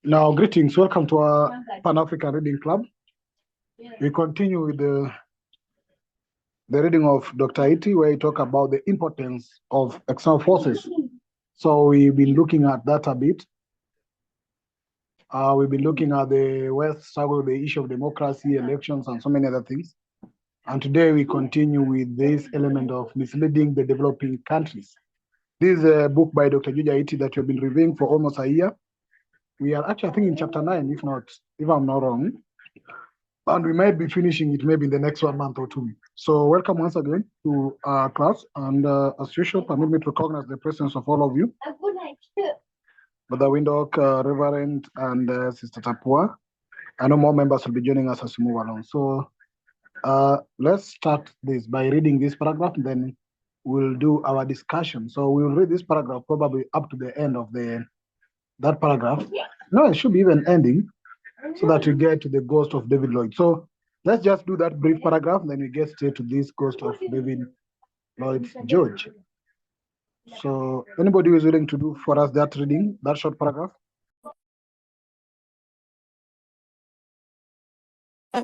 Now, greetings. Welcome to our Pan-African Reading Club. We continue with the reading of Dr. Iti, where he talk about the importance of external forces. So we've been looking at that a bit. We've been looking at the West struggle, the issue of democracy, elections, and so many other things. And today we continue with this element of misleading the developing countries. This is a book by Dr. Juja Iti that we've been reviewing for almost a year. We are actually, I think, in chapter 9, if I'm not wrong. And we might be finishing it maybe in the next 1 month or two. So welcome once again to our class. And as usual, permit me to recognize the presence of all of you. Brother Windhoek, Reverend, and Sister Tapua. I know more members will be joining us as we move along. So let's start this by reading this paragraph, then we'll do our discussion. So we'll read this paragraph probably up to the end of that paragraph. No, it should be even ending, so that we get to the ghost of David Lloyd. So let's just do that brief paragraph, then we get straight to this ghost of David Lloyd George. So anybody who is willing to do for us that reading, that short paragraph?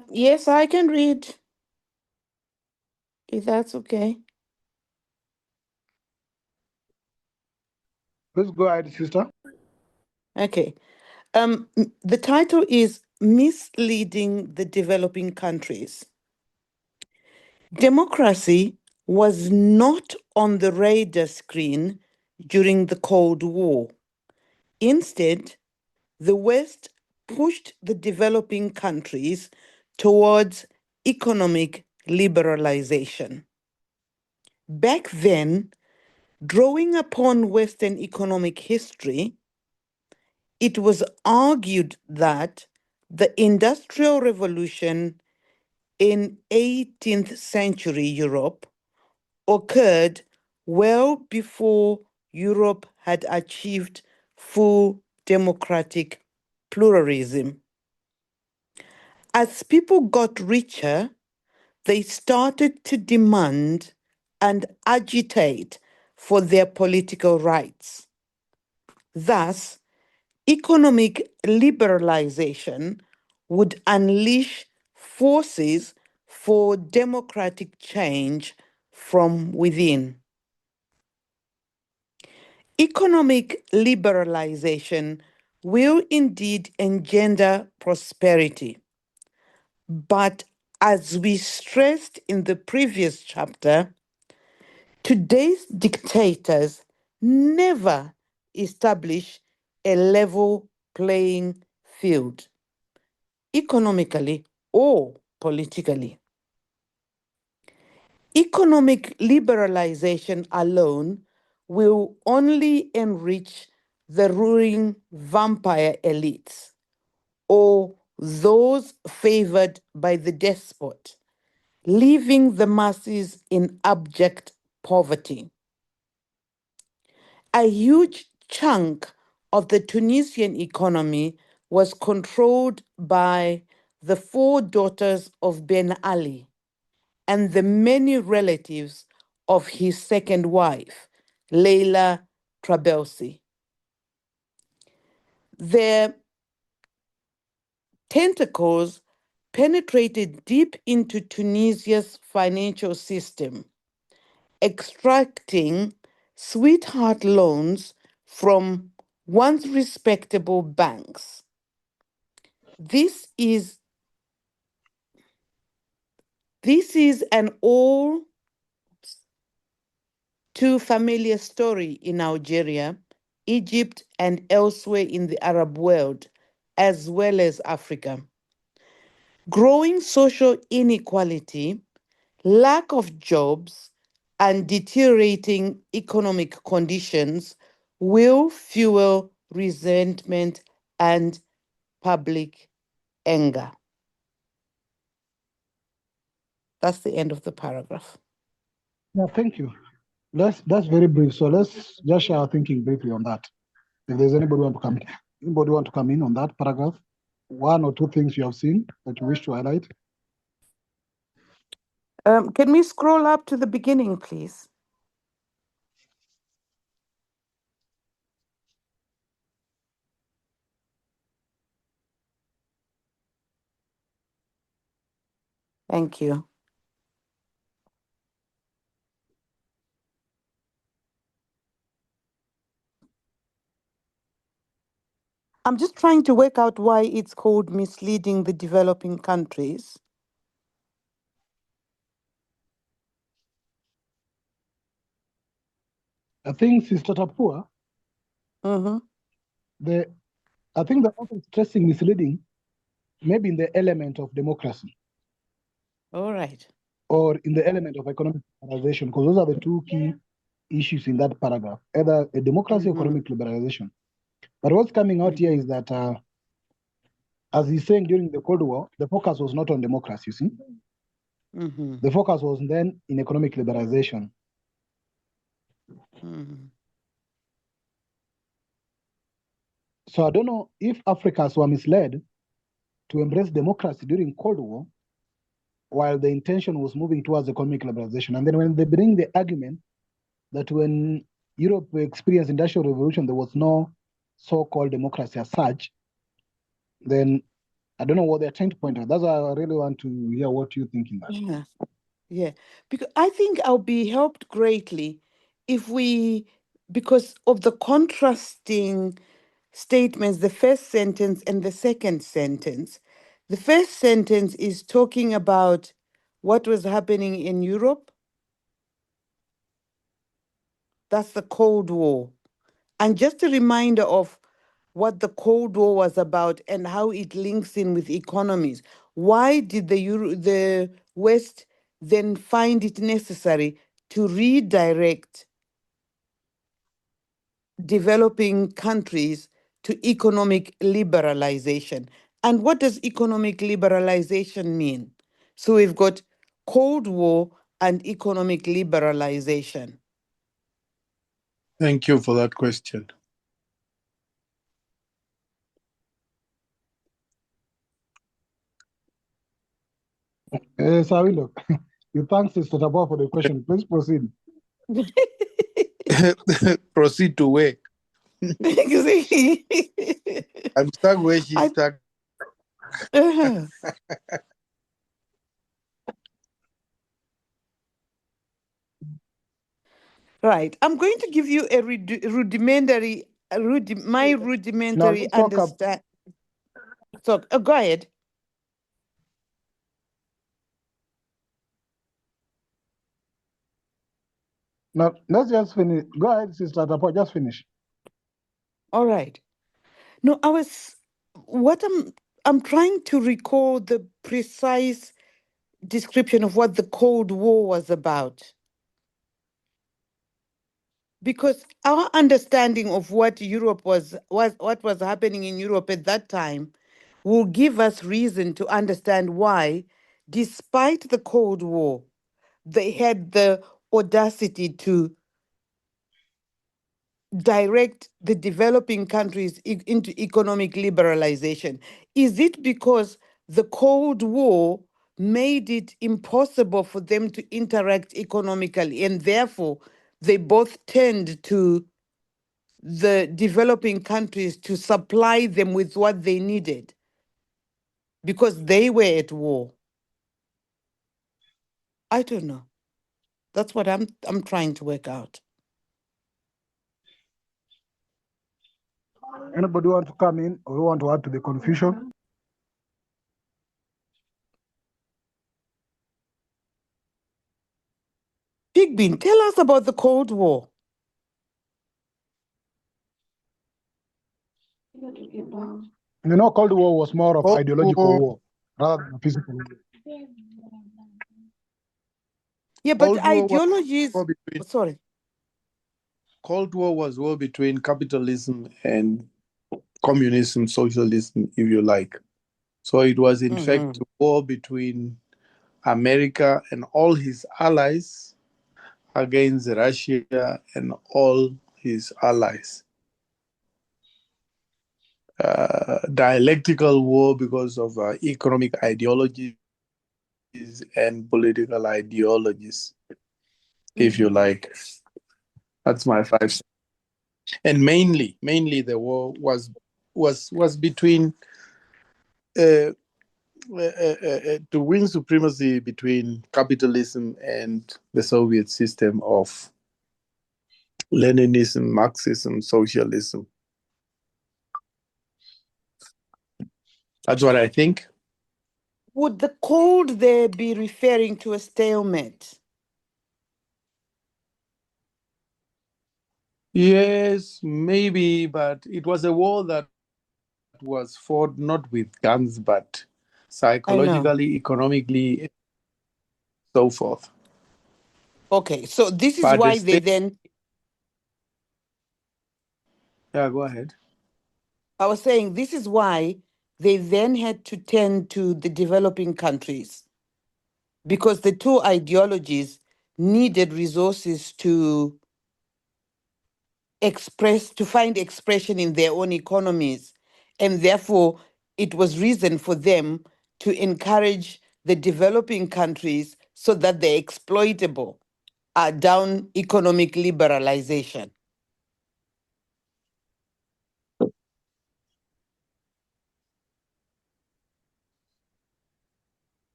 Yes, I can read, if that's okay. Please go ahead, sister. Okay. The title is Misleading the Developing Countries. Democracy was not on the radar screen during the Cold War. Instead, the West pushed the developing countries towards economic liberalization. Back then, drawing upon Western economic history, it was argued that the Industrial Revolution in 18th century Europe occurred well before Europe had achieved full democratic pluralism. As people got richer, they started to demand and agitate for their political rights. Thus, economic liberalization would unleash forces for democratic change from within. Economic liberalization will indeed engender prosperity. But as we stressed in the previous chapter, today's dictators never establish a level playing field, economically or politically. Economic liberalization alone will only enrich the ruling vampire elites or those favored by the despot, leaving the masses in abject poverty. A huge chunk of the Tunisian economy was controlled by the 4 daughters of Ben Ali and the many relatives of his second wife, Leila Trabelsi. Their tentacles penetrated deep into Tunisia's financial system, extracting sweetheart loans from once respectable banks. This is an all too familiar story in Algeria, Egypt, and elsewhere in the Arab world, as well as Africa. Growing social inequality, lack of jobs, and deteriorating economic conditions will fuel resentment and public anger. That's the end of the paragraph. Yeah, thank you. That's very brief. So let's just share our thinking briefly on that. If there's anybody want to come in on that paragraph, 1 or 2 things you have seen that you wish to highlight. Can we scroll up to the beginning, please? Thank you. I'm just trying to work out why it's called misleading the developing countries. I think, Sister Tapua, Mm-hmm. I think the author is stressing misleading, maybe in the element of democracy All right. or in the element of economic liberalization, because those are the two key issues in that paragraph, either a democracy or economic liberalization. But what's coming out here is that, as he's saying, during the Cold War, the focus was not on democracy, you see? Mm-hmm. The focus was then in economic liberalization. Mm-hmm. So I don't know if Africans were misled to embrace democracy during Cold War, while the intention was moving towards economic liberalization. And then when they bring the argument that when Europe experienced industrial revolution, there was no so-called democracy as such, then I don't know what they're trying to point out. That's why I really want to hear what you think in that. Yeah. Yeah. Because I think I'll be helped greatly if we, because of the contrasting statements, the first sentence and the second sentence. The first sentence is talking about what was happening in Europe. That's the Cold War. And just a reminder of what the Cold War was about and how it links in with economies. Why did the West then find it necessary to redirect developing countries to economic liberalization? And what does economic liberalization mean? So we've got Cold War and economic liberalization. Thank you for that question. Sawilo, you thank Sister Tabua for the question. Please proceed. Proceed to where? I'm stuck where she's stuck. Uh-huh. Right. I'm going to give you a rudimentary understand. So go ahead. No, let's just finish. Go ahead, Sister Tabua, just finish. All right. No, I'm trying to recall the precise description of what the Cold War was about. Because our understanding of what Europe was what was happening in Europe at that time will give us reason to understand why, despite the Cold War, they had the audacity to direct the developing countries into economic liberalization. Is it because the Cold War made it impossible for them to interact economically, and therefore they both turned to the developing countries to supply them with what they needed because they were at war? I don't know. That's what I'm trying to work out. Anybody want to come in or want to add to the confusion? Pigbin, tell us about the Cold War. You know, Cold War was more of ideological war rather than physical war. Yeah, but Cold War was ideologies. war between- Sorry. Cold War was war between capitalism and communism, socialism, if you like. So it was in fact a war between America and all his allies against Russia and all his allies. Dialectical war because of economic ideologies and political ideologies, if you like. That's my 5 cents. And mainly the war was between to win supremacy between capitalism and the Soviet system of Leninism, Marxism, socialism. That's what I think. Would the Cold there be referring to a stalemate? Yes, maybe, but it was a war that was fought not with guns, but psychologically, economically, so forth. Okay, so this is But why they then... Yeah, go ahead. I was saying this is why they then had to turn to the developing countries, because the two ideologies needed resources to find expression in their own economies. And therefore, it was reason for them to encourage the developing countries so that they're exploitable down economic liberalization.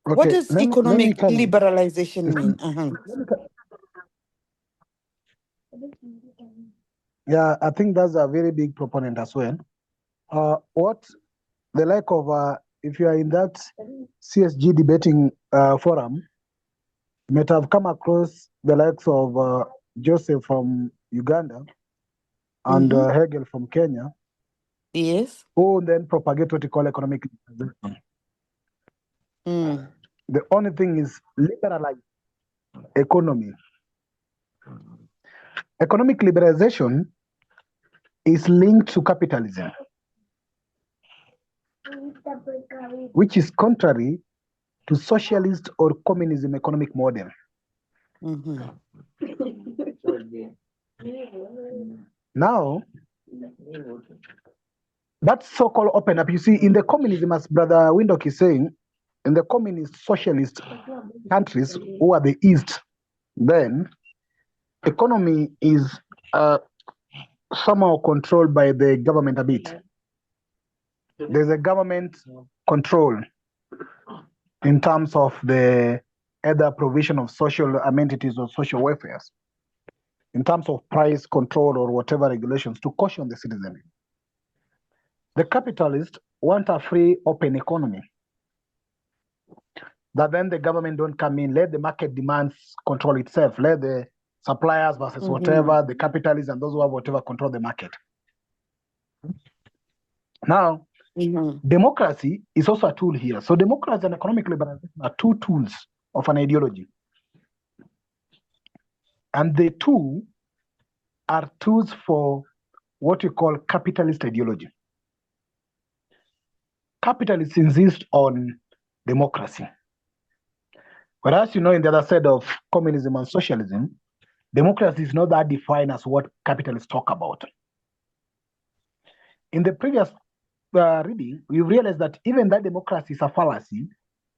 What Okay, does let me economic tell you. liberalization mean? Yeah, I think that's a very big proponent as well. What the like of if you are in that CSG debating forum, you might have come across the likes of Joseph from Uganda and Hegel from Kenya. Yes. Who then propagate what you call economic liberalization. The only thing is liberalize economy. Economic liberalization is linked to capitalism, which is contrary to socialist or communism economic model. Now, that so-called open up, you see, in the communism, as Brother Windhoek is saying, in the communist socialist countries who are the East, then economy is somehow controlled by the government a bit. There's a government control in terms of the either provision of social amenities or social welfare, in terms of price control or whatever regulations to caution the citizen. The capitalists want a free, open economy. That then the government don't come in, let the market demands control itself, let the suppliers versus whatever, the capitalists and those who have whatever control the market. Now, democracy is also a tool here. So democracy and economic liberalization are two tools of an ideology. And the two are tools for what we call capitalist ideology. Capitalists insist on democracy. Whereas, you know, in the other side of communism and socialism, democracy is not that defined as what capitalists talk about. In the previous reading, we realized that even that democracy is a fallacy,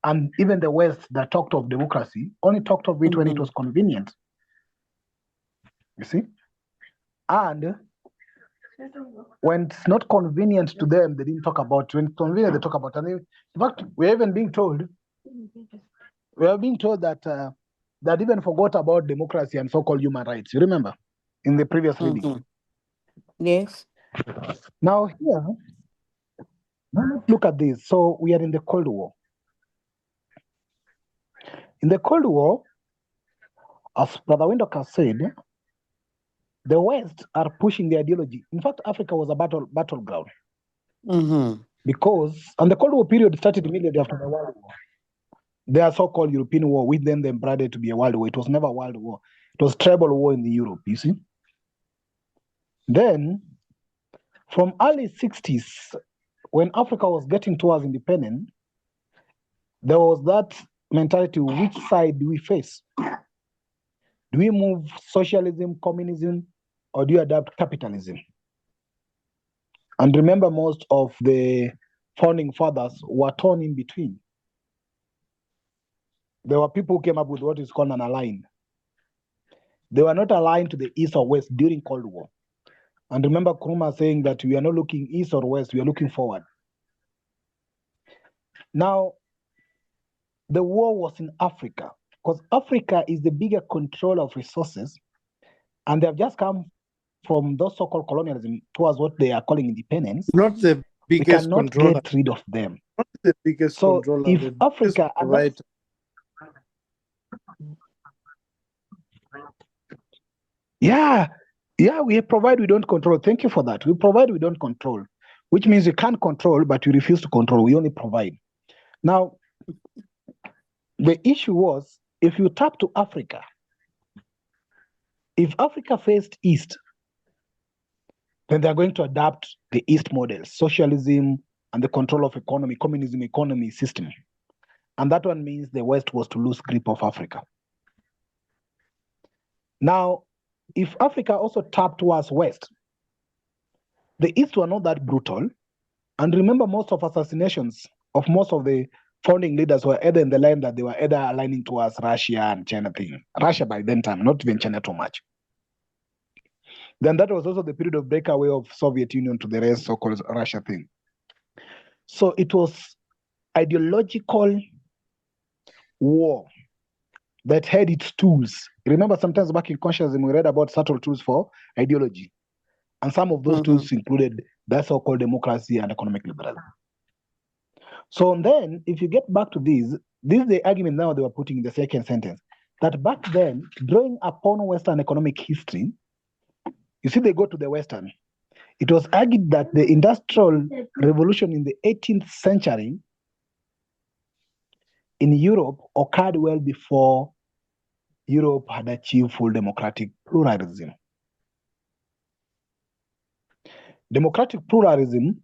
and even the West that talked of democracy only talked of it when it was convenient. You see? And when it's not convenient to them, they didn't talk about it. When it's convenient, they talk about it. And in fact, we're even being told, that that even forgot about democracy and so-called human rights. You remember? In the previous reading. Yes. Now here, let's look at this. So we are in the Cold War. In the Cold War, as Brother Windhoek has said, the West are pushing the ideology. In fact, Africa was a battleground. Because, and the Cold War period started immediately after the World War. Their so-called European war, with them they branded to be a world war. It was never a world war. It was tribal war in the Europe, you see. Then, from early 60s, when Africa was getting towards independence, there was that mentality, which side do we face? Do we move socialism, communism, or do you adapt capitalism? And remember, most of the founding fathers were torn in between. There were people who came up with what is called an align. They were not aligned to the East or West during Cold War. And remember Nkrumah saying that we are not looking East or West, we are looking forward. Now, the war was in Africa, because Africa is the bigger controller of resources, and they have just come from those so-called colonialism towards what they are calling independence. Not the We biggest cannot controller. get rid of them. Not the biggest So controller. if The biggest Africa, and that's- provider. yeah, we provide, we don't control. Thank you for that. We provide, we don't control, which means we can't control, but we refuse to control. We only provide. Now, the issue was, if you tap to Africa, if Africa faced East, then they're going to adapt the East model, socialism and the control of economy, communism economy system. And that one means the West was to lose grip of Africa. Now, if Africa also tapped towards West, the East were not that brutal. And remember, most of assassinations of most of the founding leaders were either in the line that they were either aligning towards Russia and China thing. Russia by then time, not even China too much. Then that was also the period of breakaway of Soviet Union to the rest, so-called Russia thing. So it was ideological war that had its tools. Remember, sometimes back in consciousness, we read about subtle tools for ideology. And some of those tools included that so-called democracy and economic liberalism. So then, if you get back to this is the argument now they were putting in the second sentence, that back then, drawing upon Western economic history, you see, they go to the Western. It was argued that the Industrial Revolution in the 18th century in Europe occurred well before Europe had achieved full democratic pluralism. Democratic pluralism,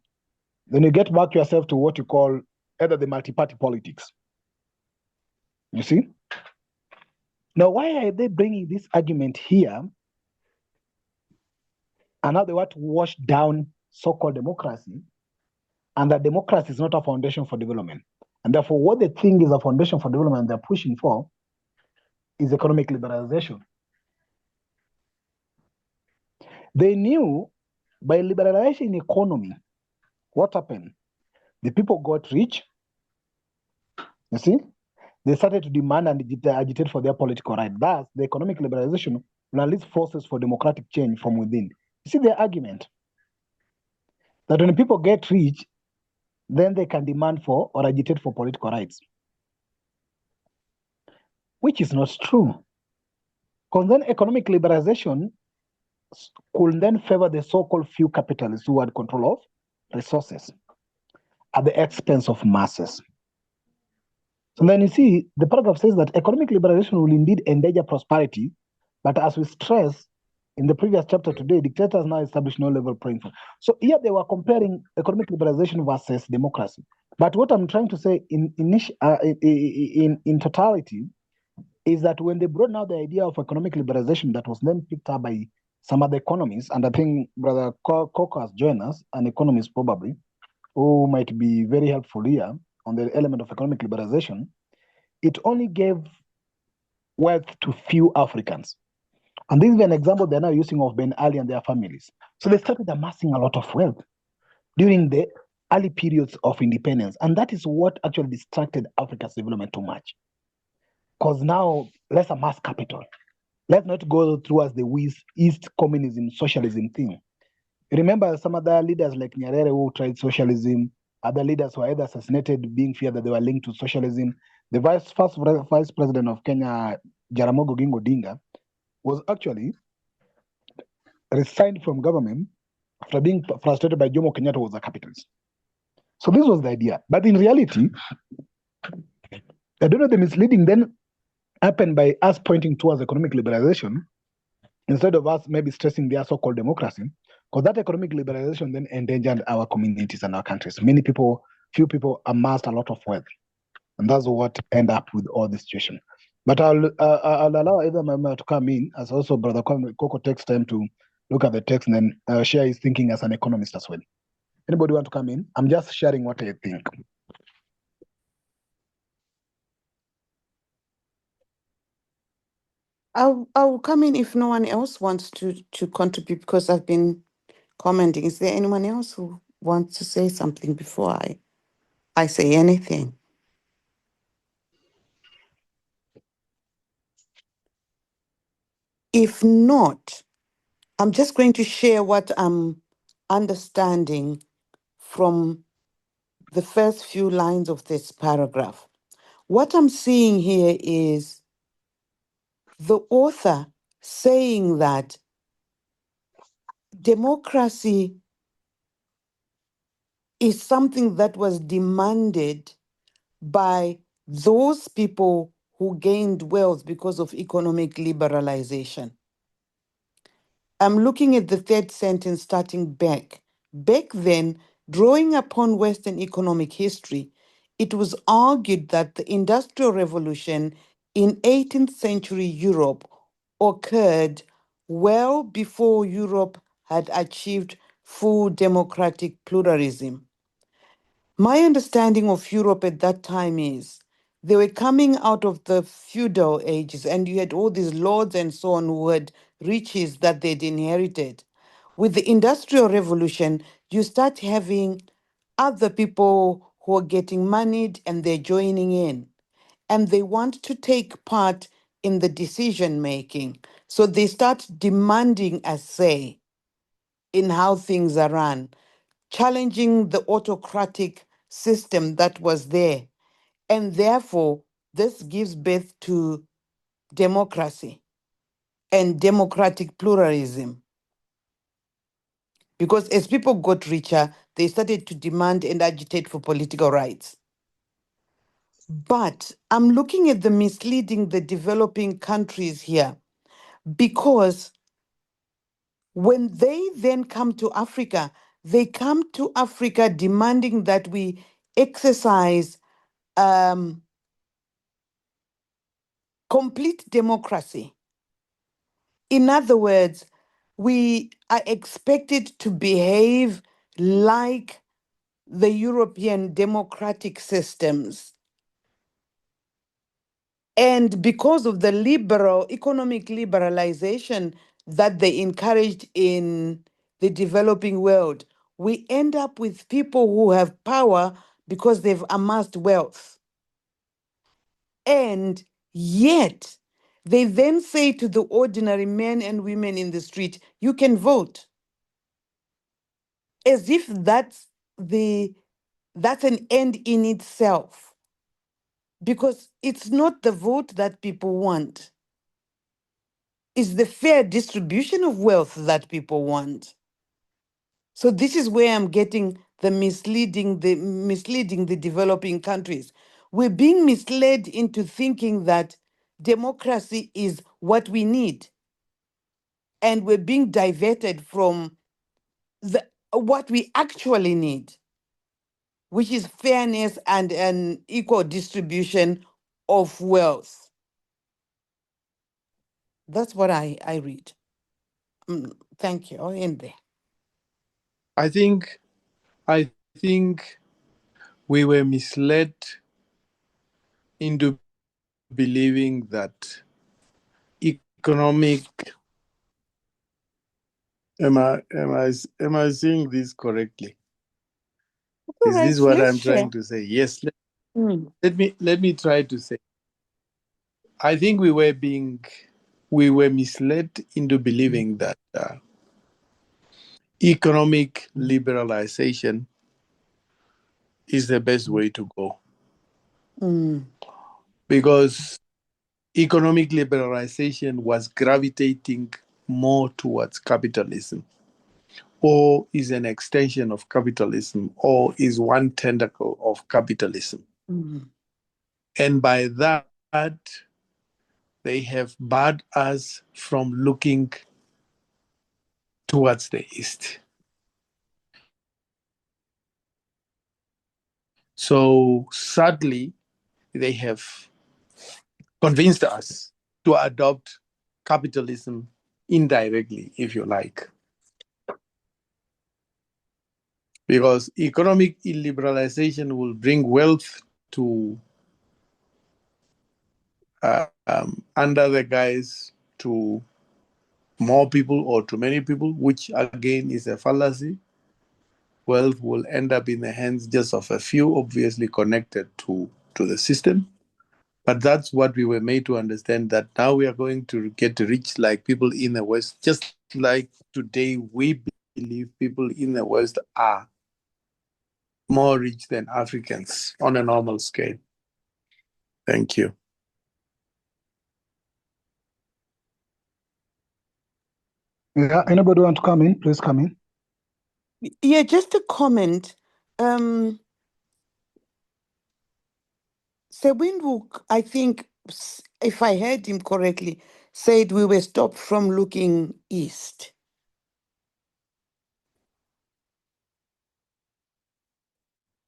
then you get back yourself to what you call either the multi-party politics. You see? Now, why are they bringing this argument here? And now they want to wash down so-called democracy, and that democracy is not a foundation for development. And therefore, what they think is a foundation for development they're pushing for is economic liberalization. They knew by liberalizing economy, what happened? The people got rich. You see? They started to demand and agitate for their political right. Thus, the economic liberalization will unleash forces for democratic change from within. You see their argument? That when people get rich, then they can demand for or agitate for political rights. Which is not true. Because then economic liberalization could then favor the so-called few capitalists who had control of resources at the expense of masses. So then you see, the paragraph says that economic liberalization will indeed endanger prosperity, but as we stress in the previous chapter today, dictators now establish no level playing field. So here they were comparing economic liberalization versus democracy. But what I'm trying to say in totality is that when they brought now the idea of economic liberalization that was then picked up by some other economists, and I think Brother Coco has joined us, an economist probably, who might be very helpful here on the element of economic liberalization, it only gave wealth to few Africans. And this is an example they're now using of Ben Ali and their families. So they started amassing a lot of wealth during the early periods of independence. And that is what actually distracted Africa's development too much. Because now, let's amass capital. Let's not go towards the East communism, socialism thing. Remember some other leaders like Nyerere who tried socialism, other leaders were either assassinated, being feared that they were linked to socialism. The first vice president of Kenya, Jaramogi Oginga Odinga, was actually resigned from government after being frustrated by Jomo Kenyatta was a capitalist. So this was the idea. But in reality, I don't know, the misleading then happened by us pointing towards economic liberalization instead of us maybe stressing their so-called democracy, because that economic liberalization then endangered our communities and our countries. Few people amassed a lot of wealth. And that's what ended up with all this situation. But I'll allow either Mama to come in, as also Brother Coco takes time to look at the text and then share his thinking as an economist as well. Anybody want to come in? I'm just sharing what I think. I'll come in if no one else wants to contribute, because I've been commenting. Is there anyone else who wants to say something before I say anything? If not, I'm just going to share what I'm understanding from the first few lines of this paragraph. What I'm seeing here is the author saying that democracy is something that was demanded by those people who gained wealth because of economic liberalization. I'm looking at the third sentence starting back. Back then, drawing upon Western economic history, it was argued that the Industrial Revolution in 18th century Europe occurred well before Europe had achieved full democratic pluralism. My understanding of Europe at that time is they were coming out of the feudal ages, and you had all these lords and so on who had riches that they'd inherited. With the Industrial Revolution, you start having other people who are getting moneyed and they're joining in, and they want to take part in the decision making. So they start demanding a say in how things are run, challenging the autocratic system that was there. And therefore, this gives birth to democracy and democratic pluralism. Because as people got richer, they started to demand and agitate for political rights. But I'm looking at the misleading the developing countries here, because when they then come to Africa, they come to Africa demanding that we exercise complete democracy. In other words, we are expected to behave like the European democratic systems. And because of the economic liberalization that they encouraged in the developing world, we end up with people who have power because they've amassed wealth. And yet, they then say to the ordinary men and women in the street, you can vote. As if that's an end in itself. Because it's not the vote that people want. It's the fair distribution of wealth that people want. So this is where I'm getting the misleading the developing countries. We're being misled into thinking that democracy is what we need. And we're being diverted from what we actually need, which is fairness and an equal distribution of wealth. That's what I read. Thank you. I'll end there. I think we were misled into believing that economic am I saying this correctly? All Is right, this what let's I'm share. trying to say? Yes. Mm. Let me try to say. I think we were misled into believing that economic liberalization is the best way to go, Mm. because economic liberalization was gravitating more towards capitalism, or is an extension of capitalism, or is one tentacle of capitalism. Mm. And by that, they have barred us from looking towards the east. So sadly, they have convinced us to adopt capitalism indirectly, if you like. Because economic liberalization will bring wealth to under the guise to more people or to many people, which again is a fallacy. Wealth will end up in the hands just of a few, obviously connected to the system. But that's what we were made to understand, that now we are going to get rich like people in the West, just like today we believe people in the West are more rich than Africans on a normal scale. Thank you. Yeah, anybody want to come in? Please come in. Yeah, just a comment. Sewindhoek, I think, if I heard him correctly, said we were stopped from looking east.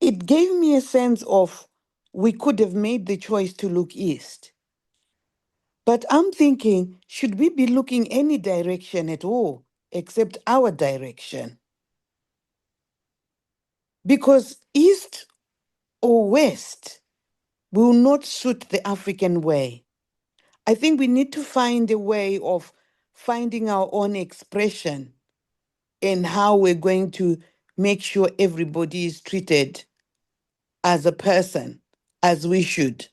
It gave me a sense of we could have made the choice to look east. But I'm thinking, should we be looking any direction at all except our direction? Because east or west will not suit the African way. I think we need to find a way of finding our own expression in how we're going to make sure everybody is treated as a person, as we should.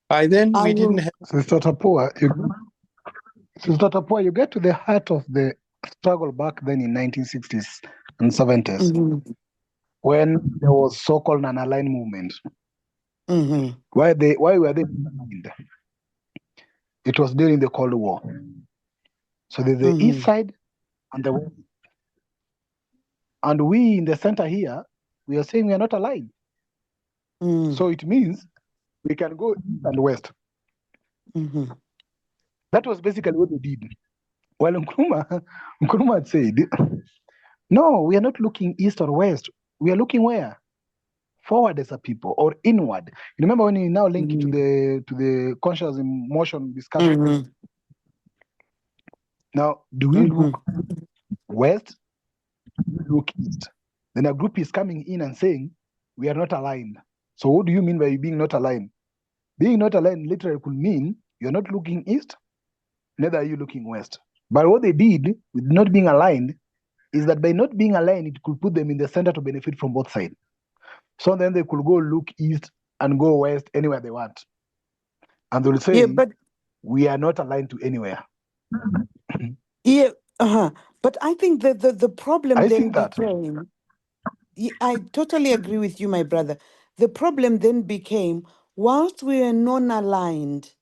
By then, I we didn't will. have. Sister Tapua, you get to the heart of the struggle back then in 1960s and 70s Mhm, when there was so-called non-aligned movement. mhm, Why were they aligned? It was during the Cold War. So there's the east mhm, side and the west. And we in the center here, we are saying we are not aligned. mhm, So it means we can go east and west. mhm. That was basically what they did. While Nkrumah had said, no, we are not looking east or west. We are looking where? Forward as a people or inward. You remember when you now link it to the conscious emotion discussion? Mhm, Now, do we mhm. look west? Do we look east? Then a group is coming in and saying, we are not aligned. So what do you mean by being not aligned? Being not aligned literally could mean you're not looking east, neither are you looking west. But what they did with not being aligned is that by not being aligned, it could put them in the center to benefit from both sides. So then they could go look east and go west anywhere they want. And they'll say, Yeah, but we are not aligned to anywhere. yeah, but I think that the problem I then think that. became. I totally agree with you, my brother. The problem then became, whilst we were non-aligned,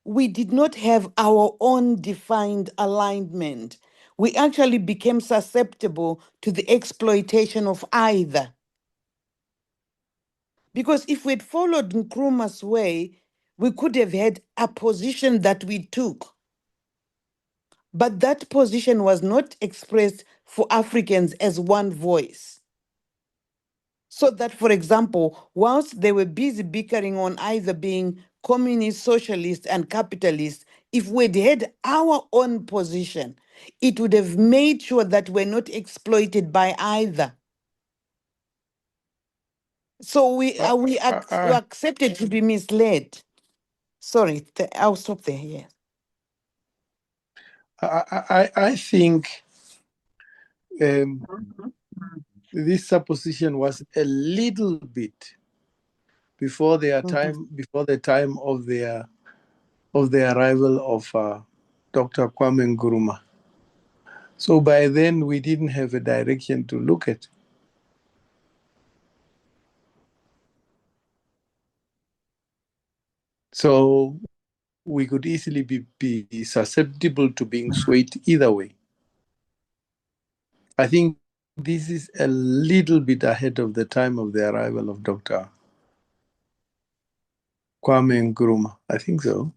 we did not have our own defined alignment. We actually became susceptible to the exploitation of either. Because if we'd followed Nkrumah's way, we could have had a position that we took. But that position was not expressed for Africans as one voice. So that, for example, whilst they were busy bickering on either being communist, socialist, and capitalist, if we'd had our own position, it would have made sure that we're not exploited by either. So we accepted to be misled. Sorry, I'll stop there. Yeah. I think this supposition was a little bit before their time, before the time of the arrival of Dr. Kwame Nkrumah. So by then we didn't have a direction to look at. So we could easily be susceptible to being swayed either way. I think this is a little bit ahead of the time of the arrival of Dr. Kwame Nkrumah. I think so.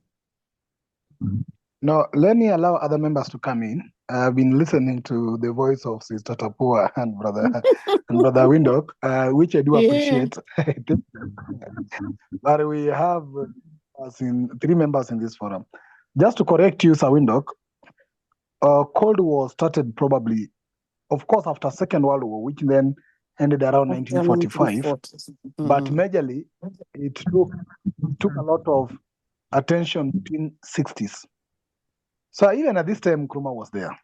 Now, let me allow other members to come in. I've been listening to the voice of Sister Tapua and Brother Windhoek, which I do appreciate. But we have three members in this forum. Just to correct you, Sir Windhoek, Cold War started probably, of course, after Second World War, which then ended around 1945. But majorly, it took a lot of attention between 60s. So even at this time, Nkrumah was there.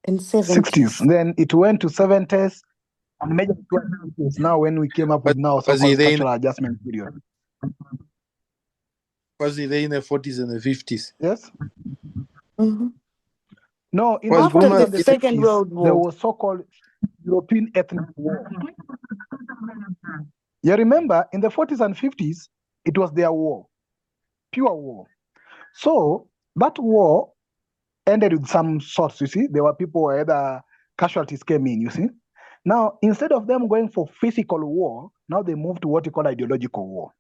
In 60s. Then it went to 70s, And major is now when we came up with now Was so-called he there structural adjustment period. Was he there in the 40s and the 50s? Yes? Mhm. No, in Was the After 40s Nkrumah the and the Second 50s, World there War. was so-called European ethnic war. You remember, in the 40s and 50s, it was their war, pure war. So that war ended with some sorts, you see. There were people, either casualties came in, you see. Now, instead of them going for physical war, now they moved to what you call ideological war.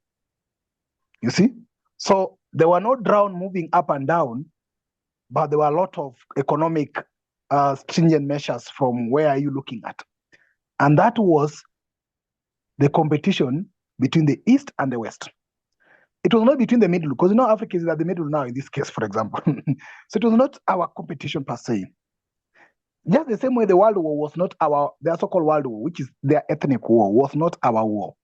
You see? So there were no drone moving up and down, but there were a lot of economic stringent measures from where are you looking at. And that was the competition between the East and the West. It was not between the middle, because Africa is at the middle now in this case, for example. So it was not our competition per se. Just the same way the World War was not their so-called World War, which is their ethnic war, was not our war.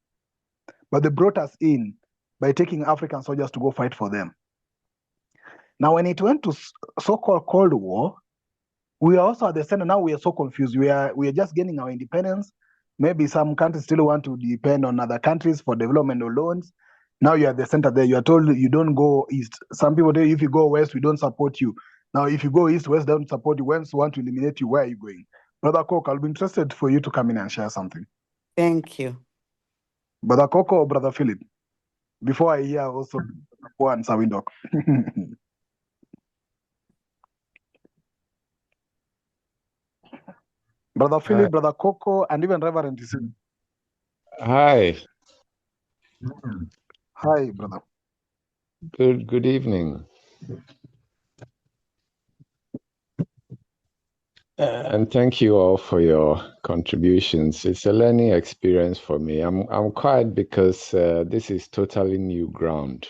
But they brought us in by taking African soldiers to go fight for them. Now, when it went to so-called Cold War, we are also at the center. Now we are so confused. We are just gaining our independence. Maybe some countries still want to depend on other countries for development or loans. Now you are at the center there. You are told you don't go east. Some people tell you, if you go west, we don't support you. Now, if you go east, west don't support you. West want to eliminate you. Where are you going? Brother Coco, I'll be interested for you to come in and share something. Thank you. Brother Coco or Brother Philip? Before I hear also one Sawindok. Brother Philip, Hi. Brother Coco, and even Reverend Isin. Hi. Hi, brother. Good evening. And thank you all for your contributions. It's a learning experience for me. I'm quiet because this is totally new ground.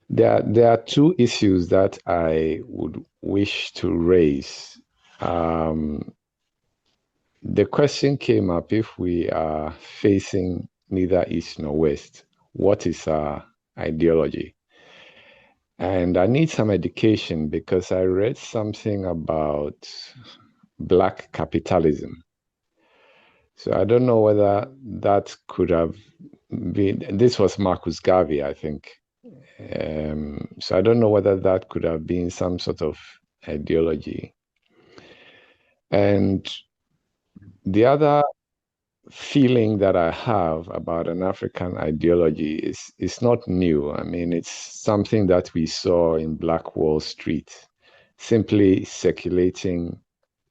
There are two issues that I would wish to raise. The question came up: if we are facing neither east nor west, what is our ideology? And I need some education because I read something about Black capitalism. So I don't know whether that could have been, this was Marcus Garvey, I think. So I don't know whether that could have been some sort of ideology. And the other feeling that I have about an African ideology is not new. I mean, it's something that we saw in Black Wall Street, simply circulating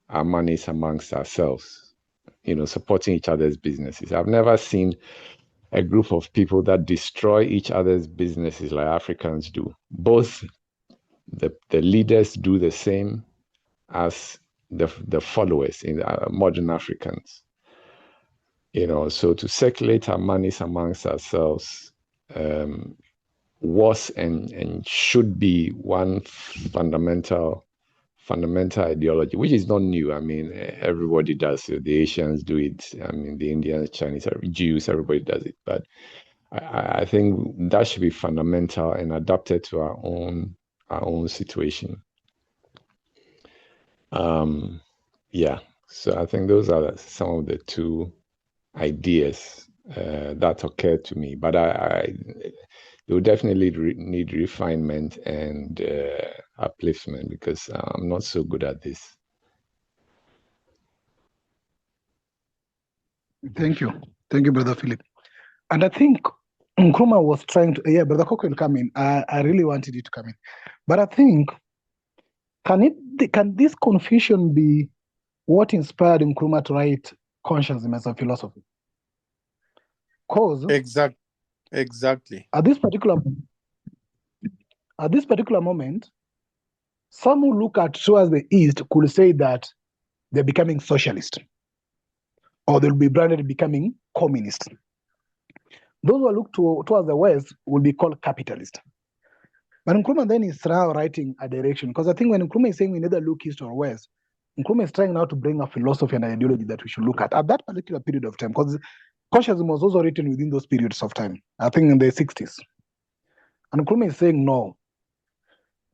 our monies amongst ourselves, supporting each other's businesses. I've never seen a group of people that destroy each other's businesses like Africans do. Both the leaders do the same as the followers in modern Africans. So to circulate our monies amongst ourselves was and should be one fundamental ideology, which is not new. I mean, everybody does it. The Asians do it. I mean, the Indians, Chinese, Jews, everybody does it. But I think that should be fundamental and adapted to our own situation. Yeah. So I think those are some of the two ideas that occurred to me. But they will definitely need refinement and upliftment because I'm not so good at this. Thank you, Brother Philip. And I think Nkrumah was trying to. Brother Coco will come in. I really wanted you to come in, but I think can this confusion be what inspired Nkrumah to write Consciousness as a Philosophy? Because exactly at this particular moment, some who look at towards the East could say that they're becoming socialist, or they'll be branded becoming communist. Those who look towards the West will be called capitalist. But Nkrumah then is now writing a direction, because I think when Nkrumah is saying we neither look east or west, Nkrumah is trying now to bring a philosophy and ideology that we should look at that particular period of time, because Consciousness was also written within those periods of time, I think in the 60s. And Nkrumah is saying no.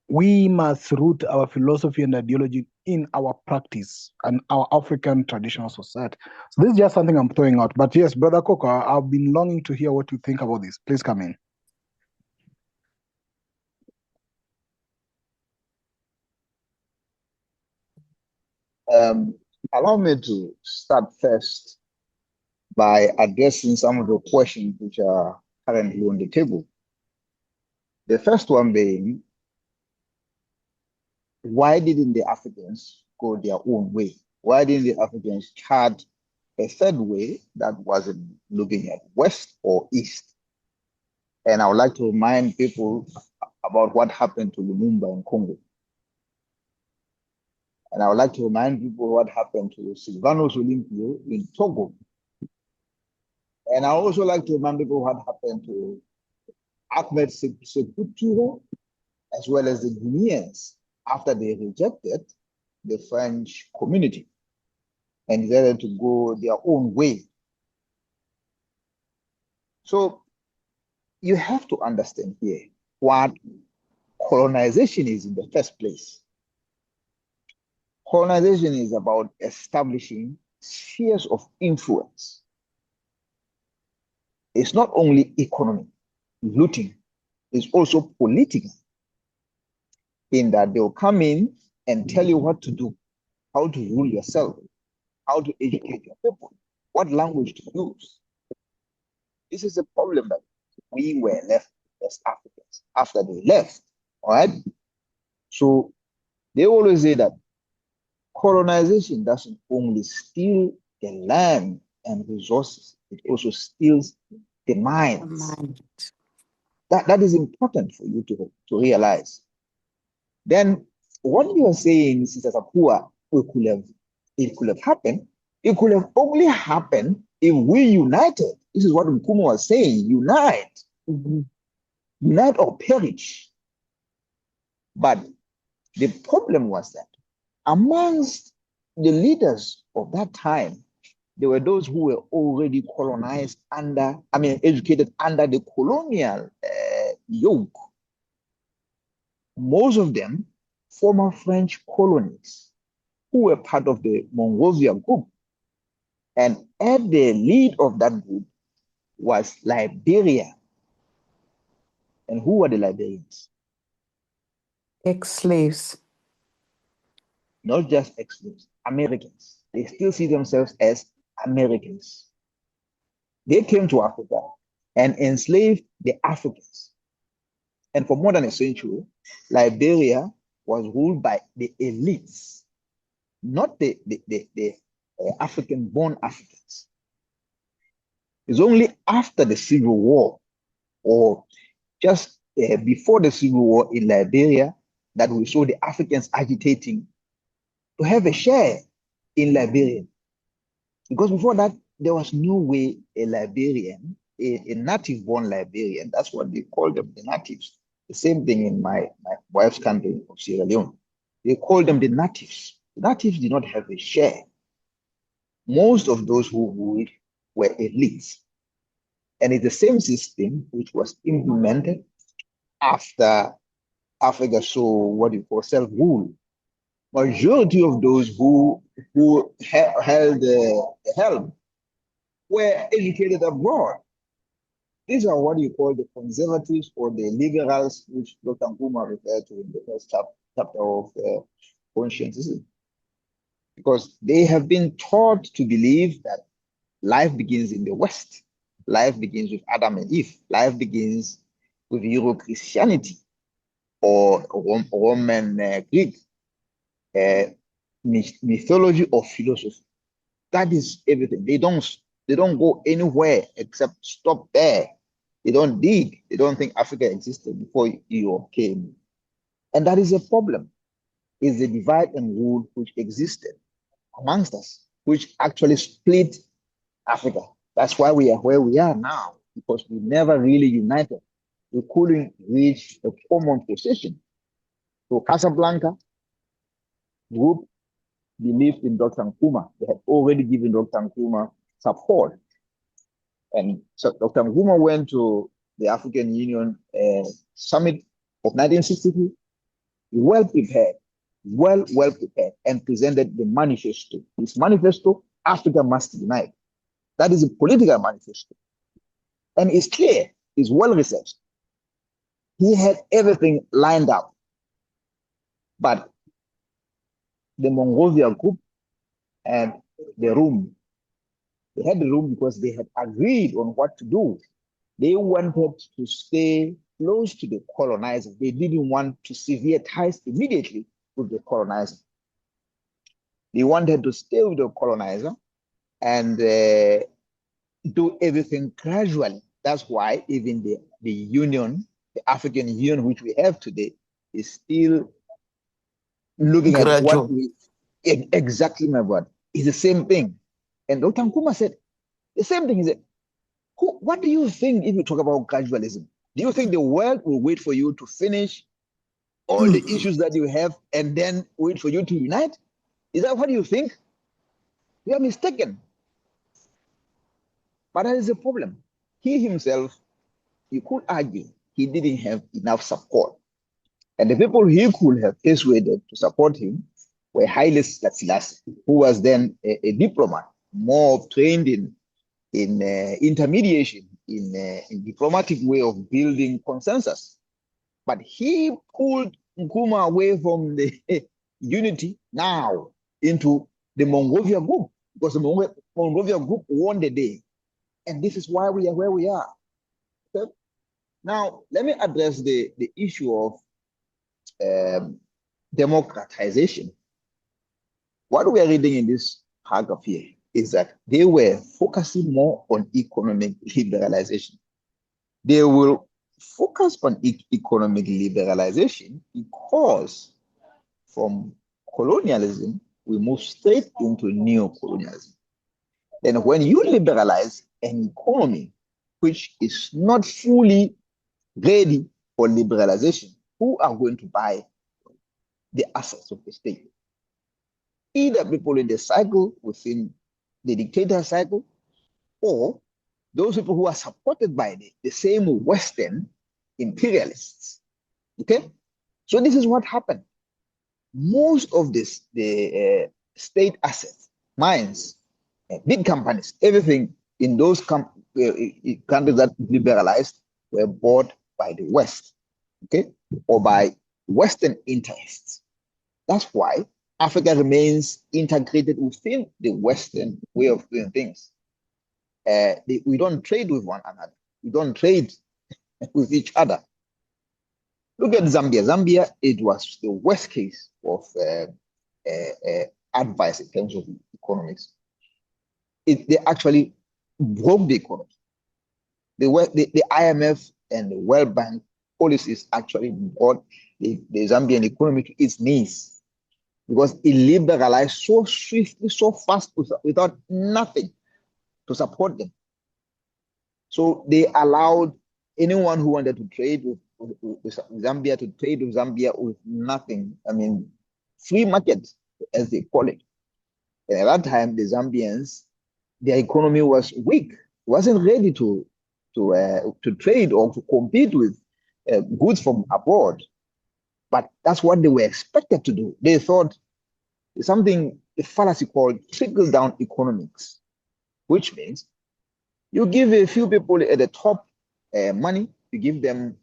we must root our philosophy and ideology in our practice and our African traditional society. So this is just something I'm throwing out. But yes, Brother Coco, I've been longing to hear what you think about this. Please come in. Allow me to start first by addressing some of the questions which are currently on the table. The first one being, why didn't the Africans go their own way? Why didn't the Africans chart a third way that wasn't looking at west or east? And I would like to remind people about what happened to Lumumba in Congo. And I would like to remind people what happened to Sylvanus Olympio in Togo. And I also like to remind people what happened to Ahmed Sékou Touré, as well as the Guineans, after they rejected the French community and decided to go their own way. So you have to understand here what colonization is in the first place. Colonization is about establishing spheres of influence. It's not only economic, looting, it's also political, in that they'll come in and tell you what to do, how to rule yourself, how to educate your people, what language to use. This is a problem that we were left as Africans after they left, all right? So they always say that colonization doesn't only steal the land and resources, it also steals the minds. That is important for you to realize. Then what you are saying, Sister Sapua, it could have happened. It could have only happened if we united. This is what Nkrumah was saying, unite. Unite or perish. But the problem was that amongst the leaders of that time, there were those who were already colonized educated under the colonial yoke. Most of them former French colonies who were part of the Monrovia group. And at the lead of that group was Liberia. And who were the Liberians? Ex-slaves. Not just ex-slaves, Americans. They still see themselves as Americans. They came to Africa and enslaved the Africans. And for more than a century, Liberia was ruled by the elites, not the African-born Africans. It's only after the Civil War, or just before the Civil War in Liberia, that we saw the Africans agitating to have a share in Liberia. Because before that, there was no way a Liberian, a native-born Liberian, that's what they called them, the natives. The same thing in my wife's country of Sierra Leone. They called them the natives. The natives did not have a share. Most of those who ruled were elites. And it's the same system which was implemented after Africa saw what you call self-rule. Majority of those who held the helm were educated abroad. These are what you call the conservatives or the liberals, which Dr. Nkrumah referred to in the first chapter of Conscientism. Because they have been taught to believe that life begins in the West. Life begins with Adam and Eve. Life begins with Euro-Christianity or Roman Greek mythology or philosophy. That is everything. They don't go anywhere except stop there. They don't dig. They don't think Africa existed before Europe came. And that is a problem. It's the divide and rule which existed amongst us, which actually split Africa. That's why we are where we are now, because we never really united. We couldn't reach a common position. So Casablanca group believed in Dr. Nkrumah. They had already given Dr. Nkrumah support. And so Dr. Nkrumah went to the African Union Summit of 1963 well prepared, well prepared, and presented the manifesto. His manifesto, Africa Must Unite. That is a political manifesto. And it's clear, it's well researched. He had everything lined up. But the Monrovia group and the room, they had the room because they had agreed on what to do. They wanted to stay close to the colonizer. They didn't want to sever ties immediately with the colonizer. They wanted to stay with the colonizer and do everything gradually. That's why even the union, the African Union, which we have today, is still looking at what we, exactly my word, is the same thing. And Dr. Nkrumah said the same thing. He said, what do you think if you talk about gradualism? Do you think the world will wait for you to finish all the issues that you have and then wait for you to unite? Is that what you think? You are mistaken. But that is the problem. He himself, you could argue, he didn't have enough support. And the people he could have persuaded to support him were Haile Selassie, who was then a diplomat, more trained in intermediation, in diplomatic way of building consensus. But he pulled Nkrumah away from the unity now into the Monrovia group, because the Monrovia group won the day. And this is why we are where we are. Okay? Now, let me address the issue of democratization. What we are reading in this paragraph here is that they were focusing more on economic liberalization. They will focus on economic liberalization because from colonialism, we move straight into neo-colonialism. Then when you liberalize an economy which is not fully ready for liberalization, who are going to buy the assets of the state? Either people in the cycle within the dictator cycle, or those people who are supported by the same Western imperialists. Okay? So this is what happened. Most of this, the state assets, mines, big companies, everything in those countries that liberalized were bought by the West, okay, or by Western interests. That's why Africa remains integrated within the Western way of doing things. We don't trade with one another. We don't trade with each other. Look at Zambia. Zambia, it was the worst case of advice in terms of economics. They actually broke the economy. The IMF and the World Bank policies actually brought the Zambian economy to its knees because it liberalized so swiftly, so fast, without nothing to support them. So they allowed anyone who wanted to trade with Zambia to trade with Zambia with nothing. I mean, free market, as they call it. And at that time, the Zambians, their economy was weak, wasn't ready to trade or to compete with goods from abroad. But that's what they were expected to do. They thought something, a fallacy called trickle-down economics, which means you give a few people at the top money, you give them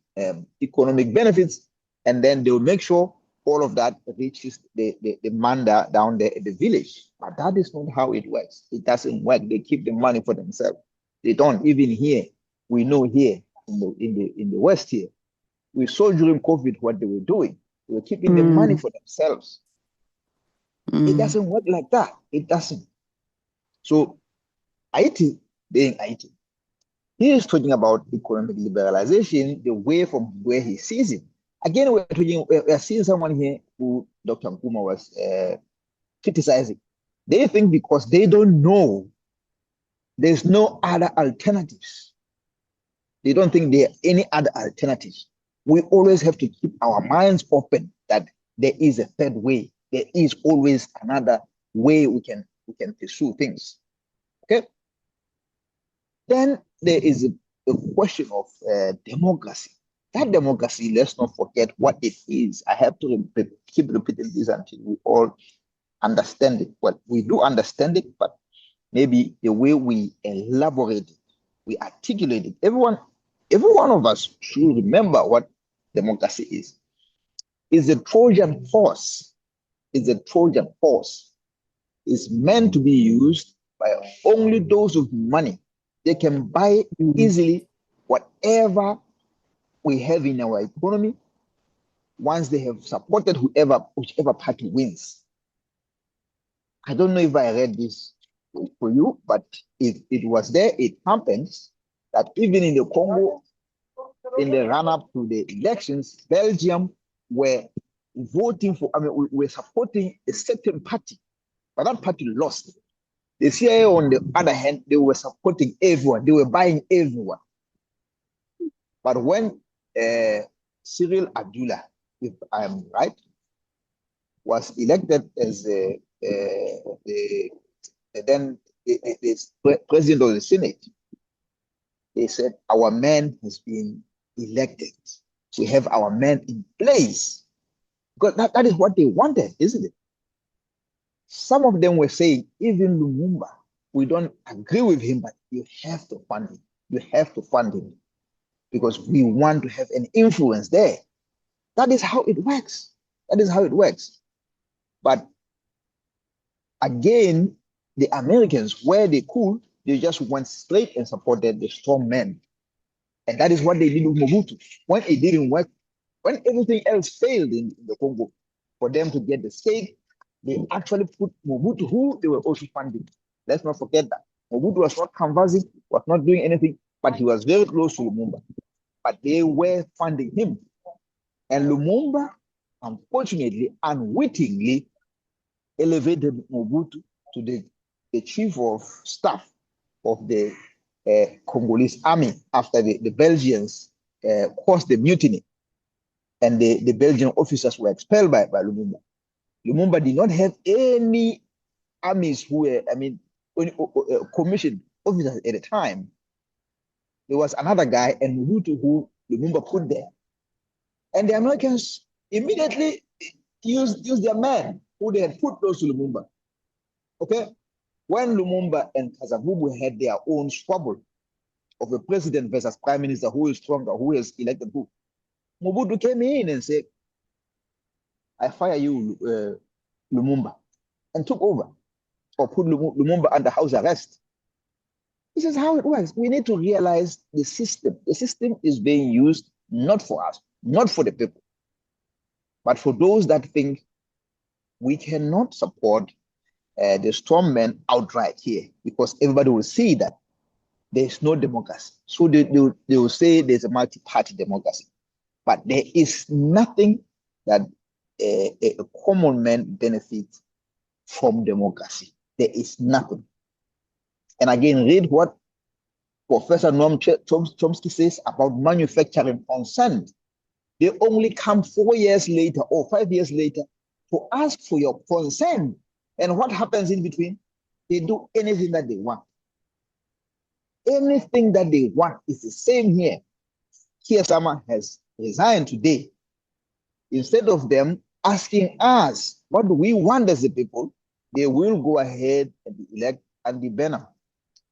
economic benefits, and then they'll make sure all of that reaches the man down there at the village. But that is not how it works. It doesn't work. They keep the money for themselves. They don't. Even here, we know here in the West here, we saw during COVID what they were doing. They were keeping the money for themselves. It doesn't work like that. It doesn't. So Haiti, being Haiti, he is talking about economic liberalization, the way from where he sees it. Again, we're seeing someone here who Dr. Nkrumah was criticizing. They think because they don't know, there's no other alternatives. They don't think there are any other alternatives. We always have to keep our minds open that there is a third way. There is always another way we can pursue things. Okay? Then there is a question of democracy. That democracy, let's not forget what it is. I have to keep repeating this until we all understand it. Well, we do understand it, but maybe the way we elaborate it, we articulate it. Every one of us should remember what democracy is. It's a Trojan horse. It's a Trojan horse. It's meant to be used by only those with money. They can buy easily whatever we have in our economy once they have supported whichever party wins. I don't know if I read this for you, but it was there. It happens that even in the Congo, in the run-up to the elections, Belgium were voting for, we were supporting a certain party, but that party lost. The CIA, on the other hand, they were supporting everyone. They were buying everyone. But when Cyril Abdullah, if I'm right, was elected as the president of the Senate, they said, our man has been elected. We have our man in place. Because that is what they wanted, isn't it? Some of them were saying, even Lumumba, we don't agree with him, but you have to fund him. You have to fund him because we want to have an influence there. That is how it works. That is how it works. But again, the Americans, where they could, they just went straight and supported the strong men. And that is what they did with Mobutu. When it didn't work, when everything else failed in the Congo, for them to get the state, they actually put Mobutu, who they were also funding. Let's not forget that. Mobutu was not canvassing, was not doing anything, but he was very close to Lumumba. But they were funding him. And Lumumba, unfortunately, unwittingly, elevated Mobutu to the chief of staff of the Congolese army after the Belgians caused the mutiny. And the Belgian officers were expelled by Lumumba. Lumumba did not have any armies who were, commissioned officers at the time. There was another guy, and Mobutu, who Lumumba put there. And the Americans immediately used their men who they had put close to Lumumba. Okay? When Lumumba and Kasavubu had their own squabble of the president versus prime minister, who is stronger, who is elected who, Mobutu came in and said, I fire you, Lumumba, and took over, or put Lumumba under house arrest. This is how it works. We need to realize the system. The system is being used not for us, not for the people, but for those that think we cannot support the strong men outright here, because everybody will see that there's no democracy. So they will say there's a multi-party democracy. But there is nothing that a common man benefits from democracy. There is nothing. And again, read what Professor Noam Chomsky says about manufacturing consent. They only come 4 years later or 5 years later to ask for your consent. And what happens in between? They do anything that they want. Anything that they want is the same here. Keir Starmer has resigned today. Instead of them asking us, what do we want as the people, they will go ahead and elect Andy Burnham,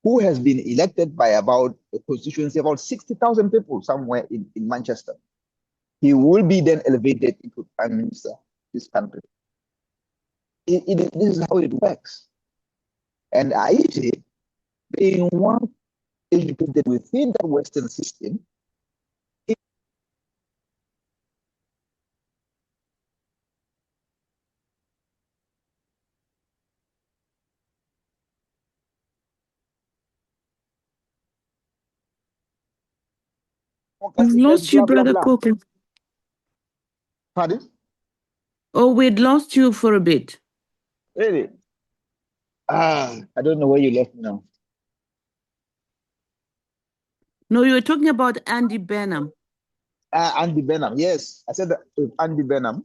who has been elected by about a constituency, about 60,000 people somewhere in Manchester. He will be then elevated into prime minister of this country. This is how it works. And Haiti, being one educated within the Western system, I've lost you, Brother Coco. Pardon? Oh, we'd lost you for a bit. Really? I don't know where you left now. No, you were talking about Andy Burnham. Andy Burnham, yes. I said that with Andy Burnham.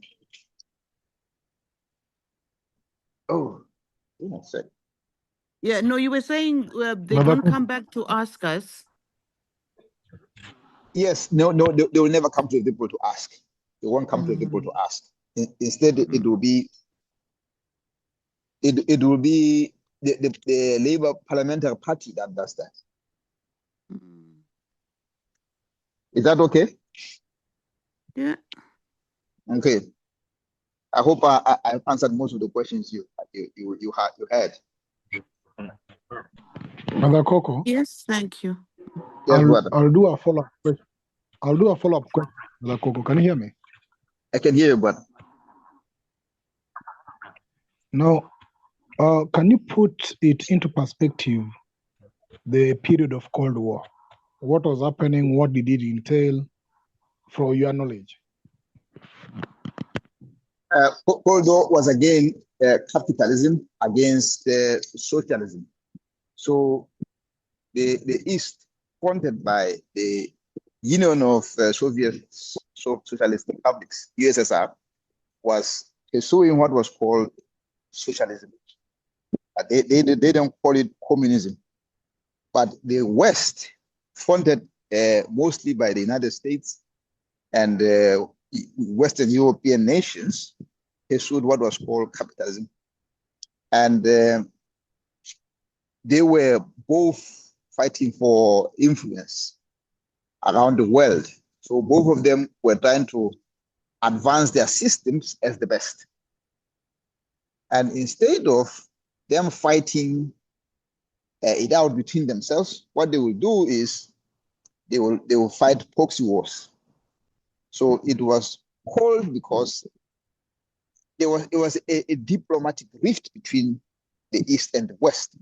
Oh, goodness sake. Yeah, no, you were saying they Brother don't Coco. come back to ask us. Yes, no, they will never come to the people to ask. They won't come to the people to ask. Instead, it will be the Labour Parliamentary Party that does that. Is that okay? Yeah. Okay. I hope I answered most of the questions you had. Brother Coco, Yes, thank you. Yes, brother. I'll do a follow-up question. Brother Coco. Can you hear me? I can hear you, brother. Now, can you put it into perspective, the period of Cold War? What was happening? What did it entail, from your knowledge? Cold War was again capitalism against socialism. So the East, fronted by the Union of Soviet Socialist Republics, USSR, was pursuing what was called socialism. They don't call it communism. But the West, funded mostly by the United States and Western European nations, pursued what was called capitalism. And they were both fighting for influence around the world. So both of them were trying to advance their systems as the best. And instead of them fighting it out between themselves, what they will do is they will fight proxy wars. So it was called because it was a diplomatic rift between the East and the West.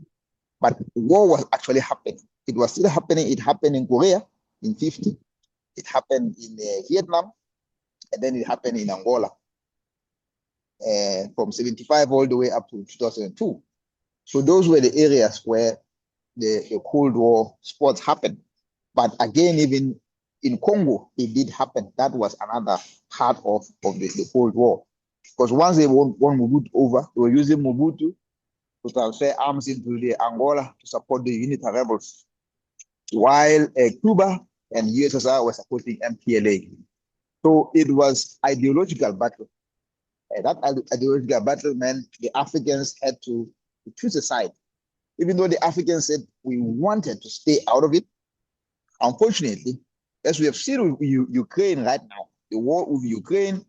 But war was actually happening. It was still happening. It happened in Korea in 1950. It happened in Vietnam, and then it happened in Angola from 1975 all the way up to 2002. So those were the areas where the Cold War sports happened. But again, even in Congo, it did happen. That was another part of the Cold War. Because once they won Mobutu over, they were using Mobutu to transfer arms into the Angola to support the UNITA rebels, while Cuba and USSR were supporting MPLA. So it was ideological battle. That ideological battle meant the Africans had to choose a side. Even though the Africans said we wanted to stay out of it, unfortunately, as we have seen with Ukraine right now, the war with Ukraine,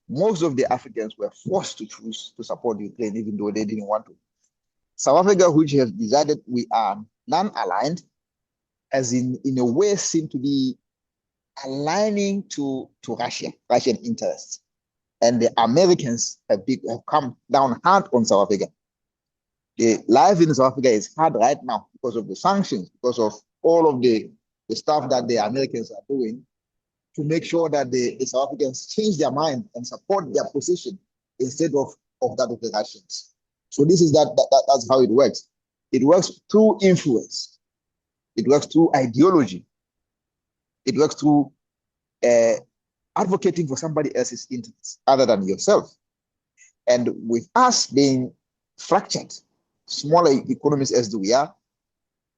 most of the Africans were forced to choose to support Ukraine, even though they didn't want to. South Africa, which has decided we are non-aligned, as in a way seem to be aligning to Russian interests. And the Americans have come down hard on South Africa. The life in South Africa is hard right now because of the sanctions, because of all of the stuff that the Americans are doing to make sure that the South Africans change their mind and support their position instead of that of the Russians. So this is that's how it works. It works through influence. It works through ideology. It works through advocating for somebody else's interests other than yourself. And with us being fractured, smaller economies as we are,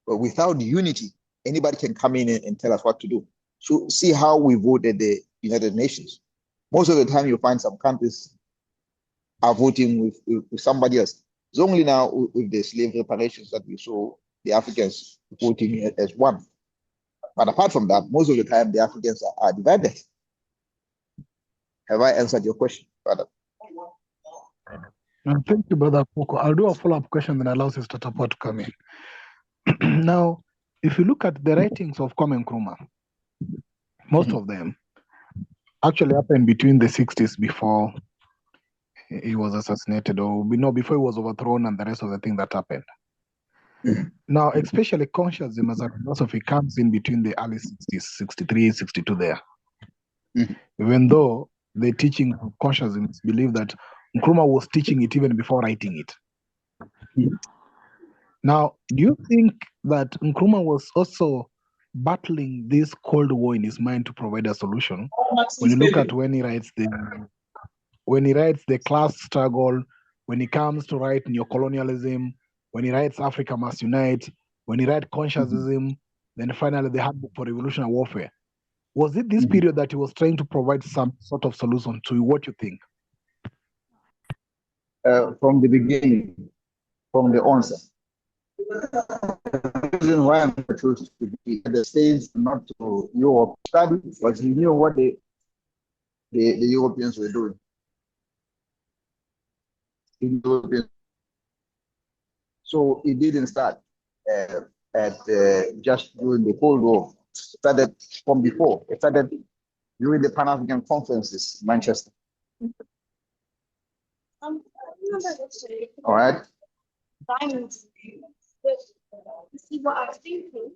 but without unity, anybody can come in and tell us what to do. So see how we voted the United Nations. Most of the time you find some countries are voting with somebody else. It's only now with the slave reparations that we saw the Africans voting as one. But apart from that, most of the time the Africans are divided. Have I answered your question, brother? Thank you, Brother Coco. I'll do a follow-up question that allows Sister Tapo to come in. Now, if you look at the writings of Kwame Nkrumah, most of them actually happened between the 60s before he was assassinated, or before he was overthrown and the rest of the thing that happened. Now, especially consciousness as a philosophy comes in between the early 60s, 63, 62 there. Even though the teaching of consciousness believe that Nkrumah was teaching it even before writing it. Now, do you think that Nkrumah was also battling this Cold War in his mind to provide a solution? When you look at when he writes the class struggle, when he comes to write neocolonialism, when he writes Africa Must Unite, when he writes consciousness, then finally the Handbook for Revolutionary Warfare. Was it this period that he was trying to provide some sort of solution to what you think? From the beginning, from the onset. The reason why I'm choose to be at the States, not to Europe, study, was he knew what the Europeans were doing. So it didn't start at just during the Cold War. It started from before. It started during the Pan-African conferences, Manchester. All right. See what I was thinking.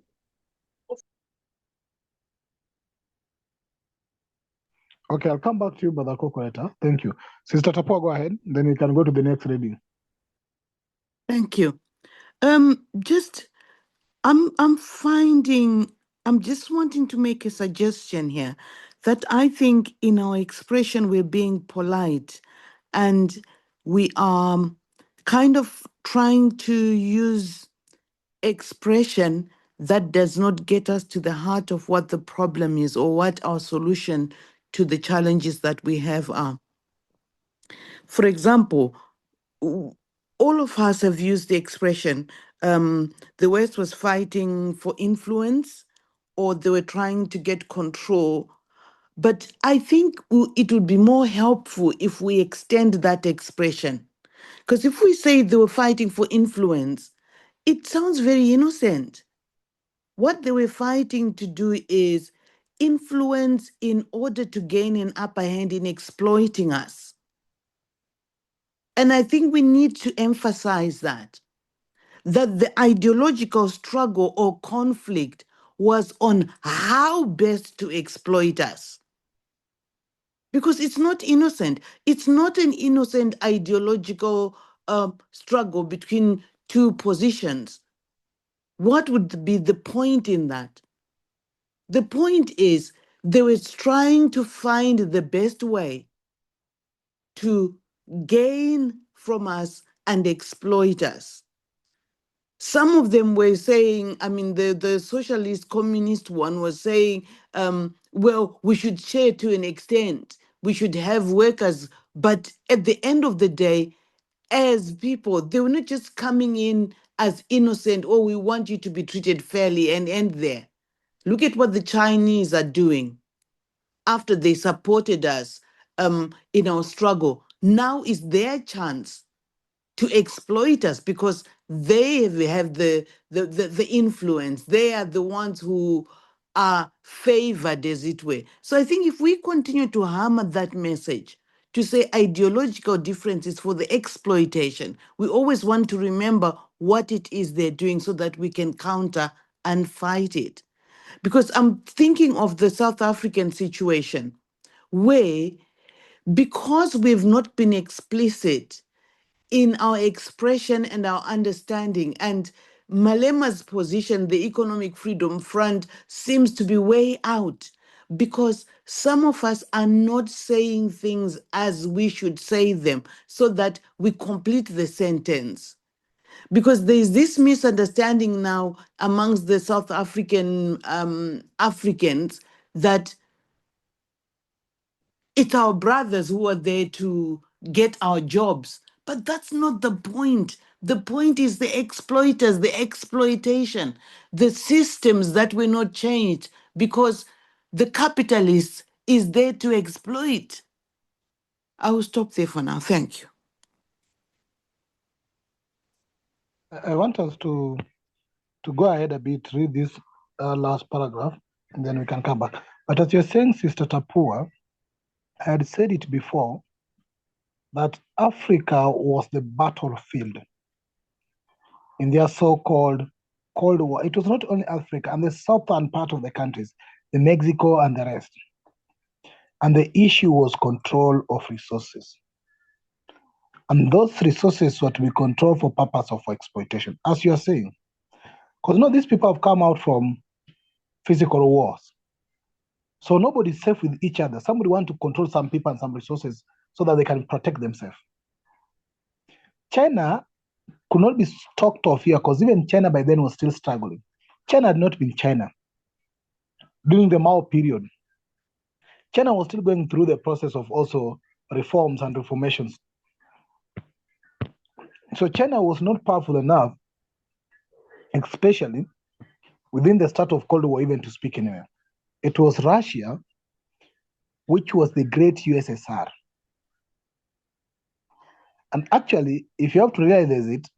Okay, I'll come back to you, Brother Kokoreta. Thank you. Sister Tapua, go ahead. Then we can go to the next reading. Thank you. Just I'm just wanting to make a suggestion here that I think in our expression we're being polite and we are kind of trying to use expression that does not get us to the heart of what the problem is or what our solution to the challenges that we have are. For example, all of us have used the expression, the West was fighting for influence or they were trying to get control. But I think it would be more helpful if we extend that expression. Because if we say they were fighting for influence, it sounds very innocent. What they were fighting to do is influence in order to gain an upper hand in exploiting us. And I think we need to emphasize that the ideological struggle or conflict was on how best to exploit us. Because it's not innocent. It's not an innocent ideological struggle between two positions. What would be the point in that? The point is they were trying to find the best way to gain from us and exploit us. Some of them were saying, I mean, the socialist communist one was saying, well, we should share to an extent. We should have workers. But at the end of the day, as people, they were not just coming in as innocent, oh, we want you to be treated fairly and end there. Look at what the Chinese are doing after they supported us in our struggle. Now is their chance to exploit us because they have the influence. They are the ones who are favored, as it were. So I think if we continue to hammer that message, to say ideological differences for the exploitation, we always want to remember what it is they're doing so that we can counter and fight it. Because I'm thinking of the South African situation where, because we've not been explicit in our expression and our understanding, and Malema's position, the Economic Freedom Front, seems to be way out because some of us are not saying things as we should say them so that we complete the sentence. Because there is this misunderstanding now amongst the South African Africans that it's our brothers who are there to get our jobs. But that's not the point. The point is the exploiters, the exploitation, the systems that were not changed because the capitalist is there to exploit. I will stop there for now. Thank you. I want us to go ahead a bit, read this last paragraph, and then we can come back. But as you're saying, Sister Tapua, I had said it before, that Africa was the battlefield in their so-called Cold War. It was not only Africa and the southern part of the countries, the Mexico and the rest. And the issue was control of resources. And those resources were to be controlled for purpose of exploitation, as you are saying. Because these people have come out from physical wars. So nobody's safe with each other. Somebody wants to control some people and some resources so that they can protect themselves. China could not be talked of here because even China by then was still struggling. China had not been China during the Mao period. China was still going through the process of also reforms and reformations. So China was not powerful enough, especially within the start of Cold War, even to speak anywhere. It was Russia, which was the great USSR. And actually, if you have to realize it,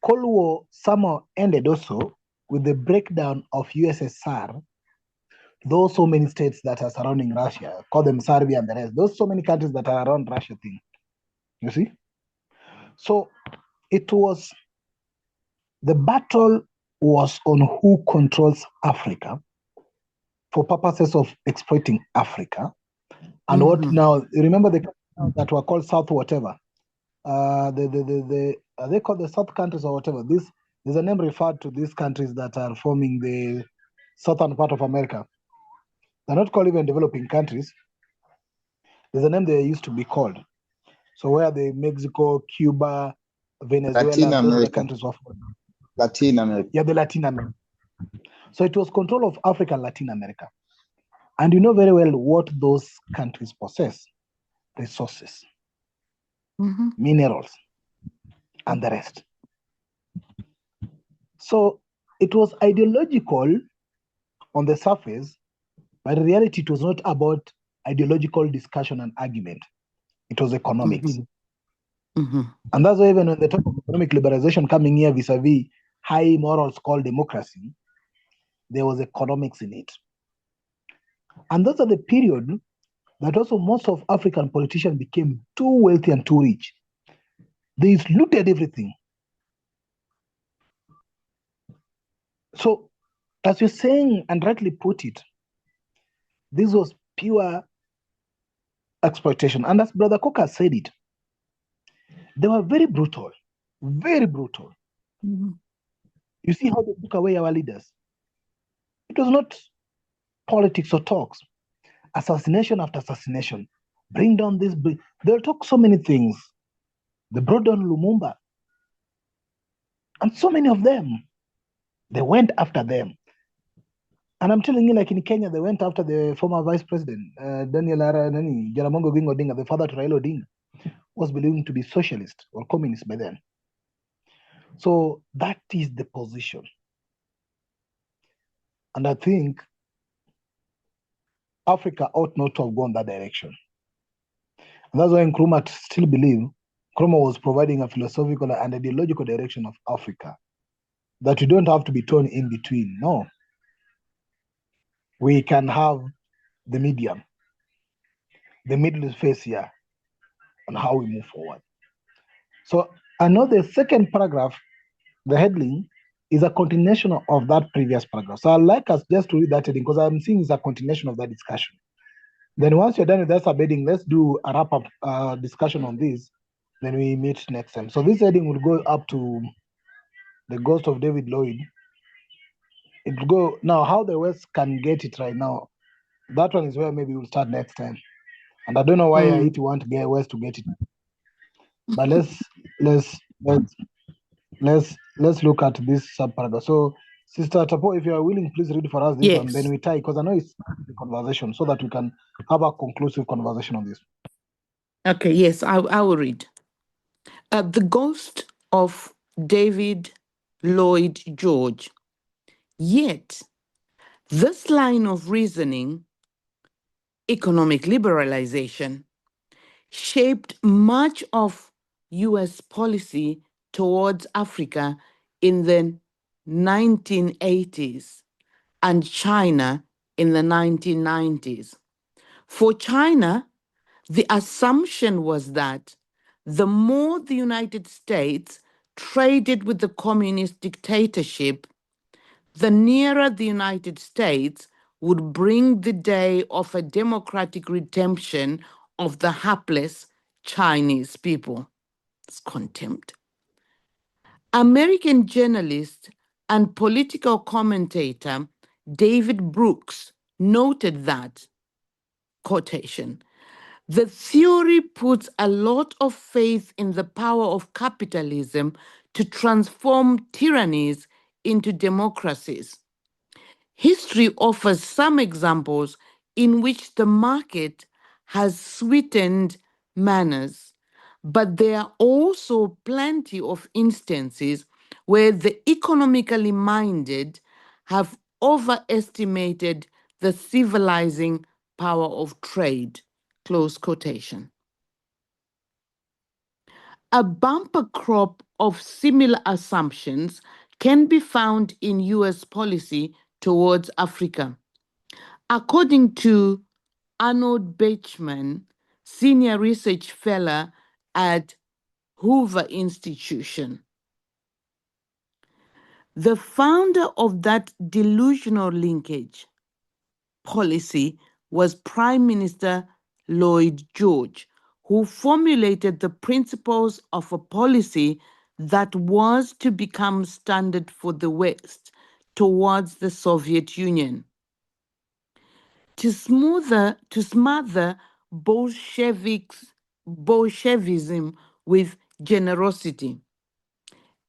Cold War somehow ended also with the breakdown of USSR. Those so many states that are surrounding Russia, call them Serbia and the rest, those so many countries that are around Russia thing. You see? So it was, the battle was on who controls Africa for purposes of exploiting Africa. And what now, remember the countries that were called South whatever? Are they called the South countries or whatever? There's a name referred to these countries that are forming the southern part of America. They're not called even developing countries. There's a name they used to be called. So where the Mexico, Cuba, Venezuela, Latin those are the America. countries of Latin America. Yeah, the Latin America. So it was control of Africa and Latin America. And you know very well what those countries possess: resources, minerals, and the rest. So it was ideological on the surface, but in reality, it was not about ideological discussion and argument. It was economics. And that's why even when they talk of economic liberalization coming here vis-a-vis high morals called democracy, there was economics in it. And those are the period that also most of African politicians became too wealthy and too rich. They looted everything. So, as you're saying and rightly put it, this was pure exploitation. And as Brother Coker said it, they were very brutal, very brutal. You see how they took away our leaders. It was not politics or talks. Assassination after assassination. Bring down this. They'll talk so many things. They brought down Lumumba. And so many of them, they went after them. And I'm telling you, like in Kenya, they went after the former vice president, Daniel Jaramogi Oginga Odinga, the father to Raila Odinga, was believed to be socialist or communist by then. So that is the position. And I think Africa ought not to have gone that direction. And that's why Nkrumah still believe Nkrumah was providing a philosophical and ideological direction of Africa, that you don't have to be torn in between. No. We can have the medium, the middle space here, on how we move forward. So I know the second paragraph, the heading, is a continuation of that previous paragraph. So I'd like us just to read that heading because I'm seeing it's a continuation of that discussion. Then once you're done with that subheading, let's do a wrap-up discussion on this. Then we meet next time. So this heading will go up to the ghost of David Lloyd. It will go now. How the West can get it right now, that one is where maybe we'll start next time. And I don't know why I want to get West to get it. But let's look at this subparagraph. So, Sister Tapo, if you are willing, please read for us this one. Then we tie, because I know it's the conversation, so that we can have a conclusive conversation on this. Okay, yes, I will read. The ghost of David Lloyd George. Yet, this line of reasoning, economic liberalization, shaped much of US policy towards Africa in the 1980s and China in the 1990s. For China, the assumption was that the more the United States traded with the communist dictatorship, the nearer the United States would bring the day of a democratic redemption of the hapless Chinese people. It's contempt. American journalist and political commentator David Brooks noted that, quotation, the theory puts a lot of faith in the power of capitalism to transform tyrannies into democracies. History offers some examples in which the market has sweetened manners, but there are also plenty of instances where the economically minded have overestimated the civilizing power of trade. Close quotation. A bumper crop of similar assumptions can be found in US policy towards Africa. According to Arnold Bechman, senior research fellow at Hoover Institution, the founder of that delusional linkage policy was Prime Minister Lloyd George, who formulated the principles of a policy that was to become standard for the West towards the Soviet Union. To smother Bolshevism with generosity.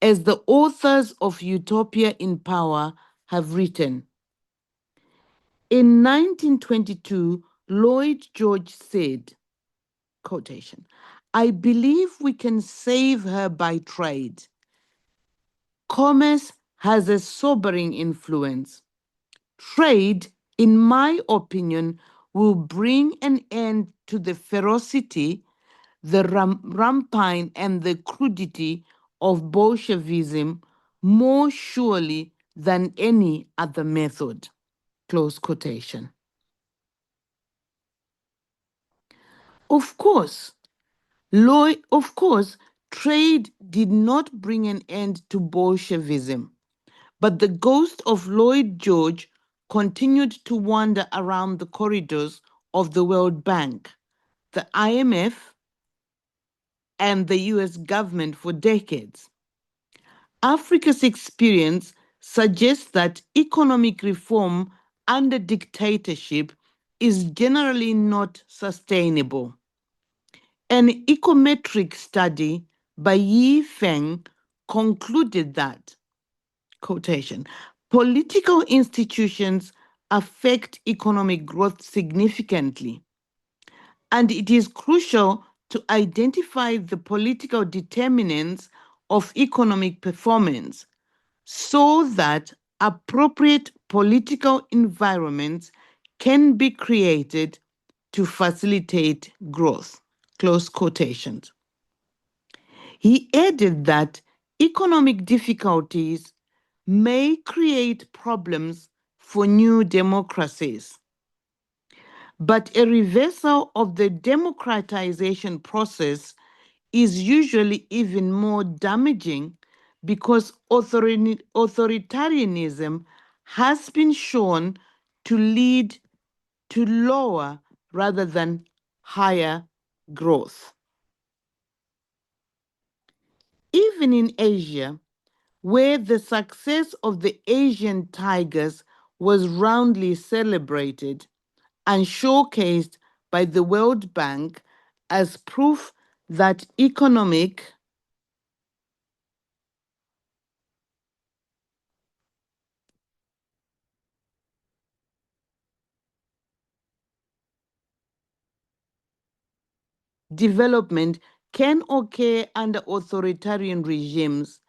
As the authors of Utopia in Power have written, in 1922, Lloyd George said, quotation, "I believe we can save her by trade. Commerce has a sobering influence. Trade, in my opinion, will bring an end to the ferocity, the rapine, and the crudity of Bolshevism more surely than any other method." Close quotation. Of course, trade did not bring an end to Bolshevism, but the ghost of Lloyd George continued to wander around the corridors of the World Bank, the IMF, and the US government for decades. Africa's experience suggests that economic reform under dictatorship is generally not sustainable. An econometric study by Yi Feng concluded that, quotation, political institutions affect economic growth significantly, and it is crucial to identify the political determinants of economic performance so that appropriate political environments can be created to facilitate growth. Close quotations. He added that economic difficulties may create problems for new democracies, but a reversal of the democratization process is usually even more damaging because authoritarianism has been shown to lead to lower rather than higher growth. Even in Asia, where the success of the Asian tigers was roundly celebrated and showcased by the World Bank as proof that economic development can occur under authoritarian regimes,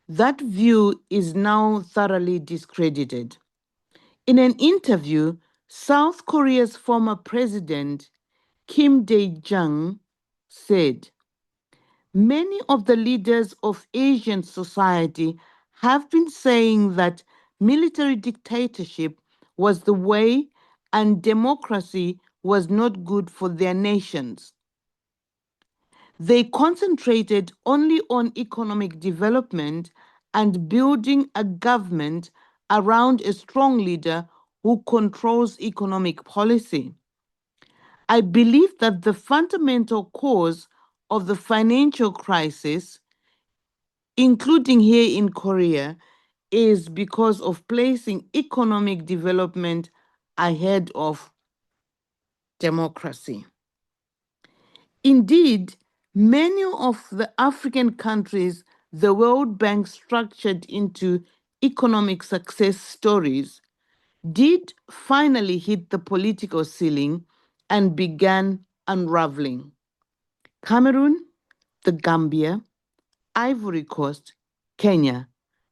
that view is now thoroughly discredited. In an interview, South Korea's former president, Kim Dae-jung, said, "Many of the leaders of Asian society have been saying that military dictatorship was the way and democracy was not good for their nations. They concentrated only on economic development and building a government around a strong leader who controls economic policy. I believe that the fundamental cause of the financial crisis, including here in Korea, is because of placing economic development ahead of democracy." Indeed, many of the African countries the World Bank structured into economic success stories did finally hit the political ceiling and began unraveling. Cameroon, the Gambia, Ivory Coast, Kenya,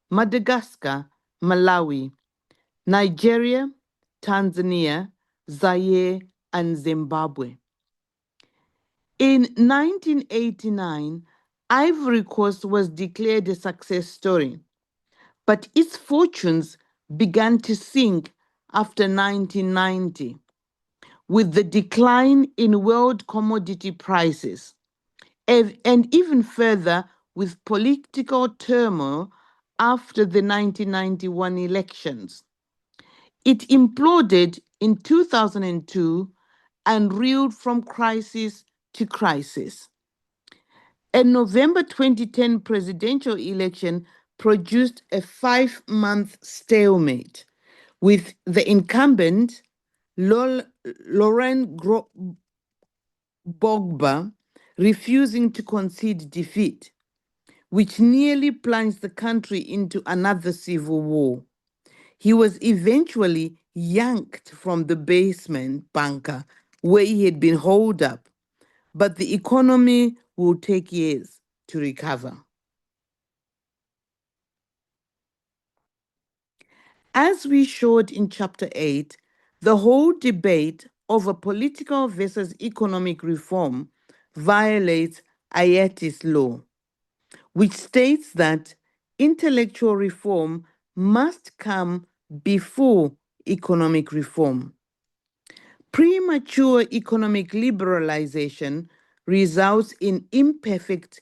Madagascar, Malawi, Nigeria, Tanzania, Zaire, and Zimbabwe. In 1989, Ivory Coast was declared a success story, but its fortunes began to sink after 1990 with the decline in world commodity prices, and even further with political turmoil after the 1991 elections. It imploded in 2002 and reeled from crisis to crisis. A November 2010 presidential election produced a 5-month stalemate, with the incumbent, Laurent Gbagbo, refusing to concede defeat, which nearly plunged the country into another civil war. He was eventually yanked from the basement bunker where he had been holed up, but the economy will take years to recover. As we showed in Chapter 8, the whole debate over political versus economic reform violates Ayeti's law, which states that intellectual reform must come before economic reform. Premature economic liberalization results in imperfect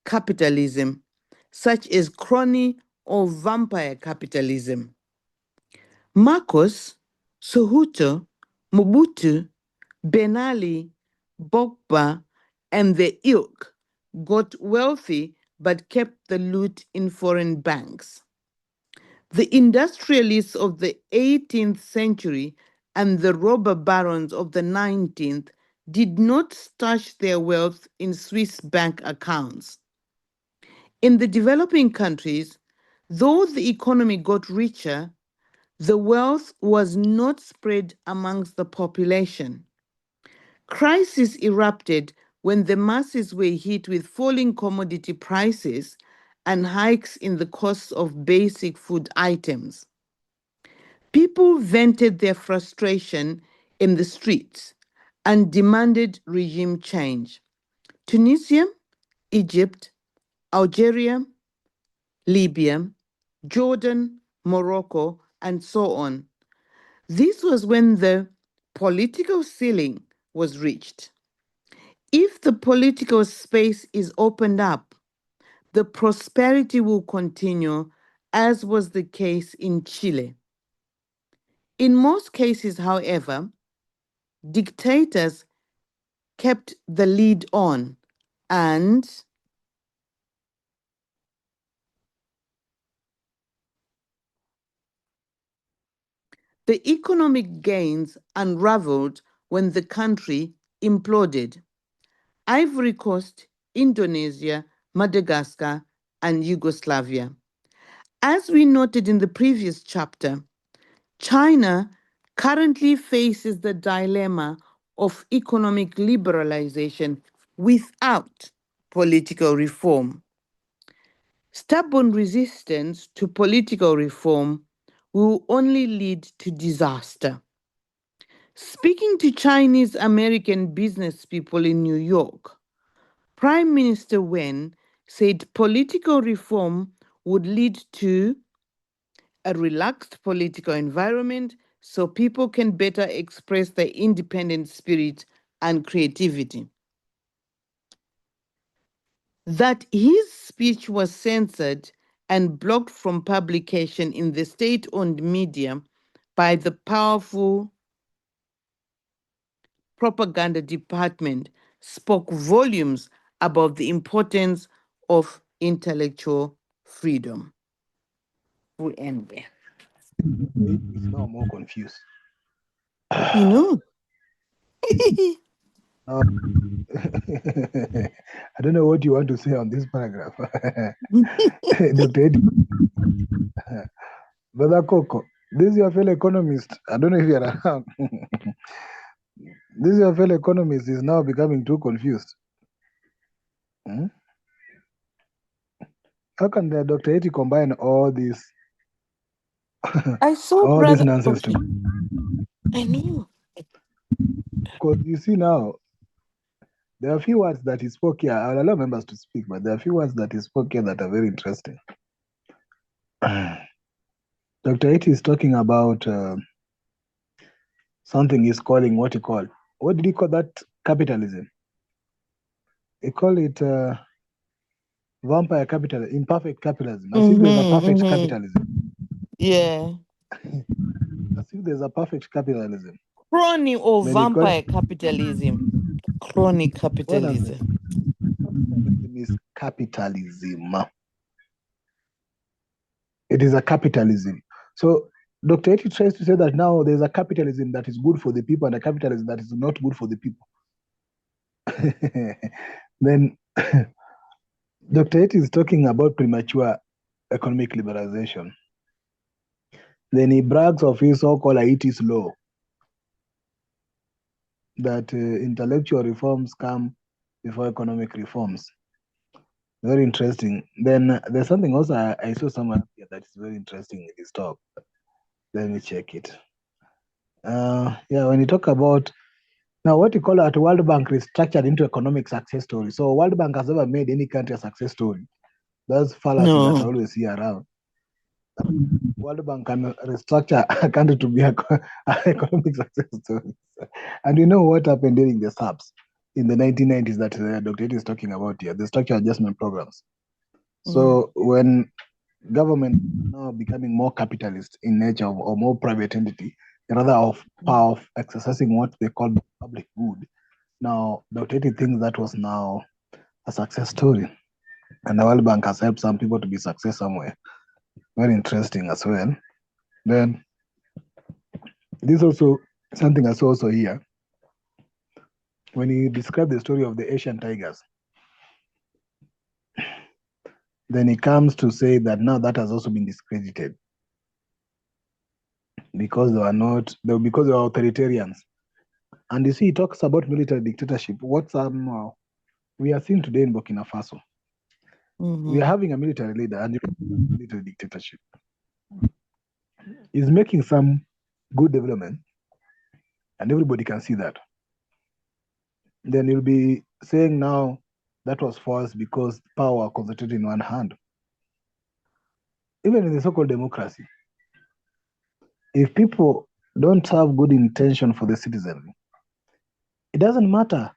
capitalism, such as crony or vampire capitalism. Marcos, Sohuto, Mobutu, Ben Ali, Gbagbo, and their ilk got wealthy but kept the loot in foreign banks. The industrialists of the 18th century and the robber barons of the 19th did not stash their wealth in Swiss bank accounts. In the developing countries, though the economy got richer, the wealth was not spread amongst the population. Crisis erupted when the masses were hit with falling commodity prices and hikes in the costs of basic food items. People vented their frustration in the streets and demanded regime change. Tunisia, Egypt, Algeria, Libya, Jordan, Morocco, and so on. This was when the political ceiling was reached. If the political space is opened up, the prosperity will continue, as was the case in Chile. In most cases, however, dictators kept the lead on, and the economic gains unraveled when the country imploded. Ivory Coast, Indonesia, Madagascar, and Yugoslavia. As we noted in the previous chapter, China currently faces the dilemma of economic liberalization without political reform. Stubborn resistance to political reform will only lead to disaster. Speaking to Chinese American business people in New York, Prime Minister Wen said political reform would lead to a relaxed political environment so people can better express their independent spirit and creativity. That his speech was censored and blocked from publication in the state-owned media by the powerful propaganda department spoke volumes about the importance of intellectual freedom. We'll end there. It's now more confused. You know. I don't know what you want to say on this paragraph. Dr. Eddie. Brother Coco. This is your fellow economist. I don't know if you're around. This your fellow economist is now becoming too confused. Hmm? How can the Dr. Eti combine all this I saw all this brother. nonsense Okay, I know. Because you see now, there are a few words that he spoke here. I'll allow members to speak, but there are a few words that he spoke here that are very interesting. Dr. Eti is talking about something he's calling what did he call that? Capitalism. He call it vampire capitalism, imperfect capitalism, as if there's a perfect capitalism. Yeah. As if there's a perfect capitalism. Crony or Then he call vampire capitalism. Crony capitalism. Capitalism is capitalism. It is a capitalism. So Dr. Eti tries to say that now there's a capitalism that is good for the people and a capitalism that is not good for the people. Then Dr. Eti is talking about premature economic liberalization. Then he brags of his so-called Haiti's law that intellectual reforms come before economic reforms. Very interesting. Then there's something also I saw somewhere here that is very interesting in this talk. Let me check it. When you talk about now what you call at World Bank restructured into economic success story. So World Bank has never made any country a success story. Those fallacies that I always see around. World Bank can restructure a country to be an economic success story. And you know what happened during the SAPS in the 1990s that Dr. Eti is talking about here, the structural adjustment programs. So when government now becoming more capitalist in nature or more private entity, rather of power of exercising what they call public good. Now, Dr. Eti thinks that was now a success story. And the World Bank has helped some people to be success somewhere. Very interesting as well. Then this also something I saw also here. When he described the story of the Asian tigers, then he comes to say that now that has also been discredited because because they were authoritarians. And you see, he talks about military dictatorship. What we are seeing today in Burkina Faso. We are having a military leader and military dictatorship. He's making some good development, and everybody can see that. Then you'll be saying now that was false because power concentrated in one hand. Even in the so-called democracy, if people don't have good intention for the citizenry, it doesn't matter.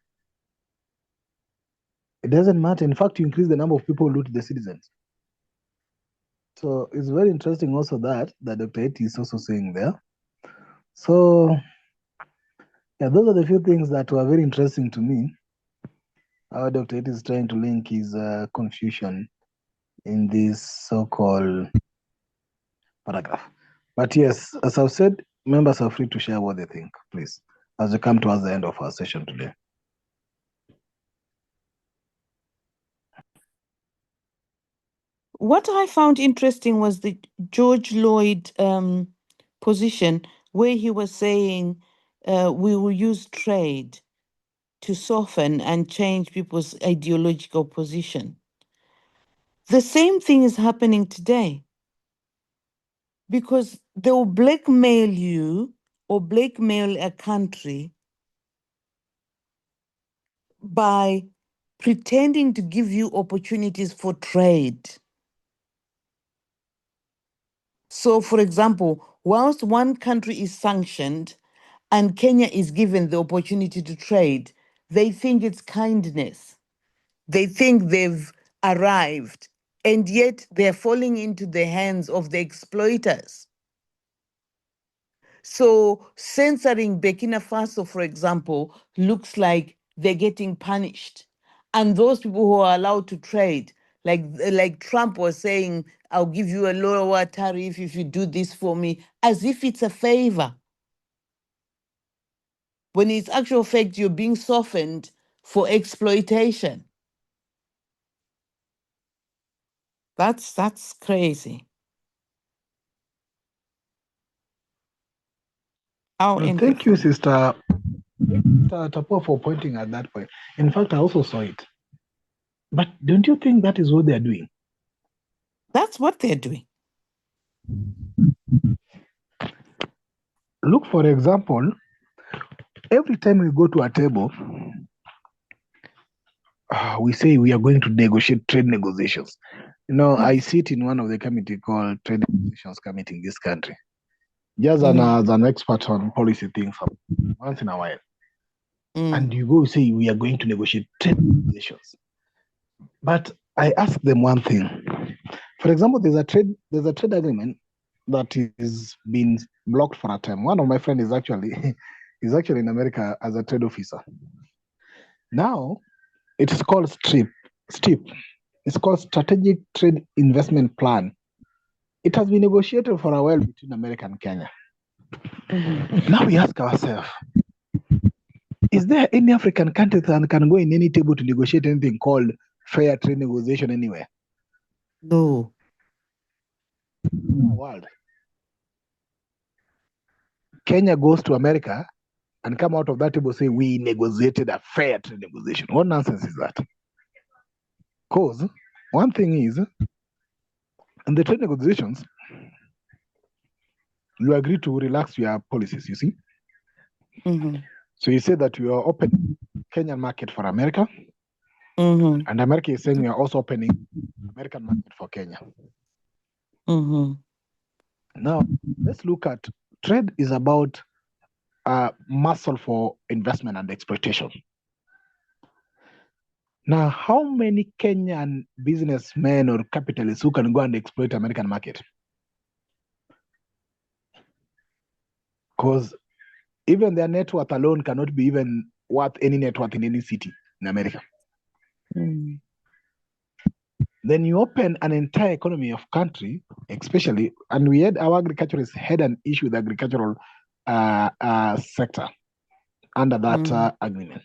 It doesn't matter. In fact, you increase the number of people who loot the citizens. So it's very interesting also that Dr. Eti is also saying there. So yeah, those are the few things that were very interesting to me. How Dr. Eti is trying to link his confusion in this so-called paragraph. But yes, as I've said, members are free to share what they think, please, as we come towards the end of our session today. What I found interesting was the George Lloyd position where he was saying we will use trade to soften and change people's ideological position. The same thing is happening today because they will blackmail you or blackmail a country by pretending to give you opportunities for trade. So, for example, whilst one country is sanctioned and Kenya is given the opportunity to trade, they think it's kindness. They think they've arrived, and yet they're falling into the hands of the exploiters. So, censoring Burkina Faso, for example, looks like they're getting punished. And those people who are allowed to trade, like Trump was saying, I'll give you a lower tariff if you do this for me, as if it's a favor. When it's actual fact, you're being softened for exploitation. That's crazy. How Well, thank you, interesting. Sister Tapua, for pointing at that point. In fact, I also saw it. But don't you think that is what they are doing? That's what they're doing. Look, for example, every time we go to a table, we say we are going to negotiate trade negotiations. You know, I sit in one of the committee called Trade Negotiations Committee in this country, just as an expert on policy things once in a while. And you go say we are going to negotiate trade negotiations. But I ask them one thing. For example, there's a trade agreement that is being blocked for a time. One of my friends is actually in America as a trade officer. Now it's called STIP. It's called Strategic Trade Investment Plan. It has been negotiated for a while between America and Kenya. Now we ask ourselves, is there any African country that can go in any table to negotiate anything called fair trade negotiation anywhere? No. World. Kenya goes to America and come out of that table say we negotiated a fair trade negotiation. What nonsense is that? Because one thing is, in the trade negotiations, you agree to relax your policies, you see? So you say that you are opening Kenyan market for America, and America is saying we are also opening American market for Kenya. Now, let's look at trade is about muscle for investment and exploitation. Now, how many Kenyan businessmen or capitalists who can go and exploit American market? Because even their net worth alone cannot be even worth any net worth in any city in America. Then you open an entire economy of country, especially, and we had our agriculturists had an issue with agricultural sector under that agreement.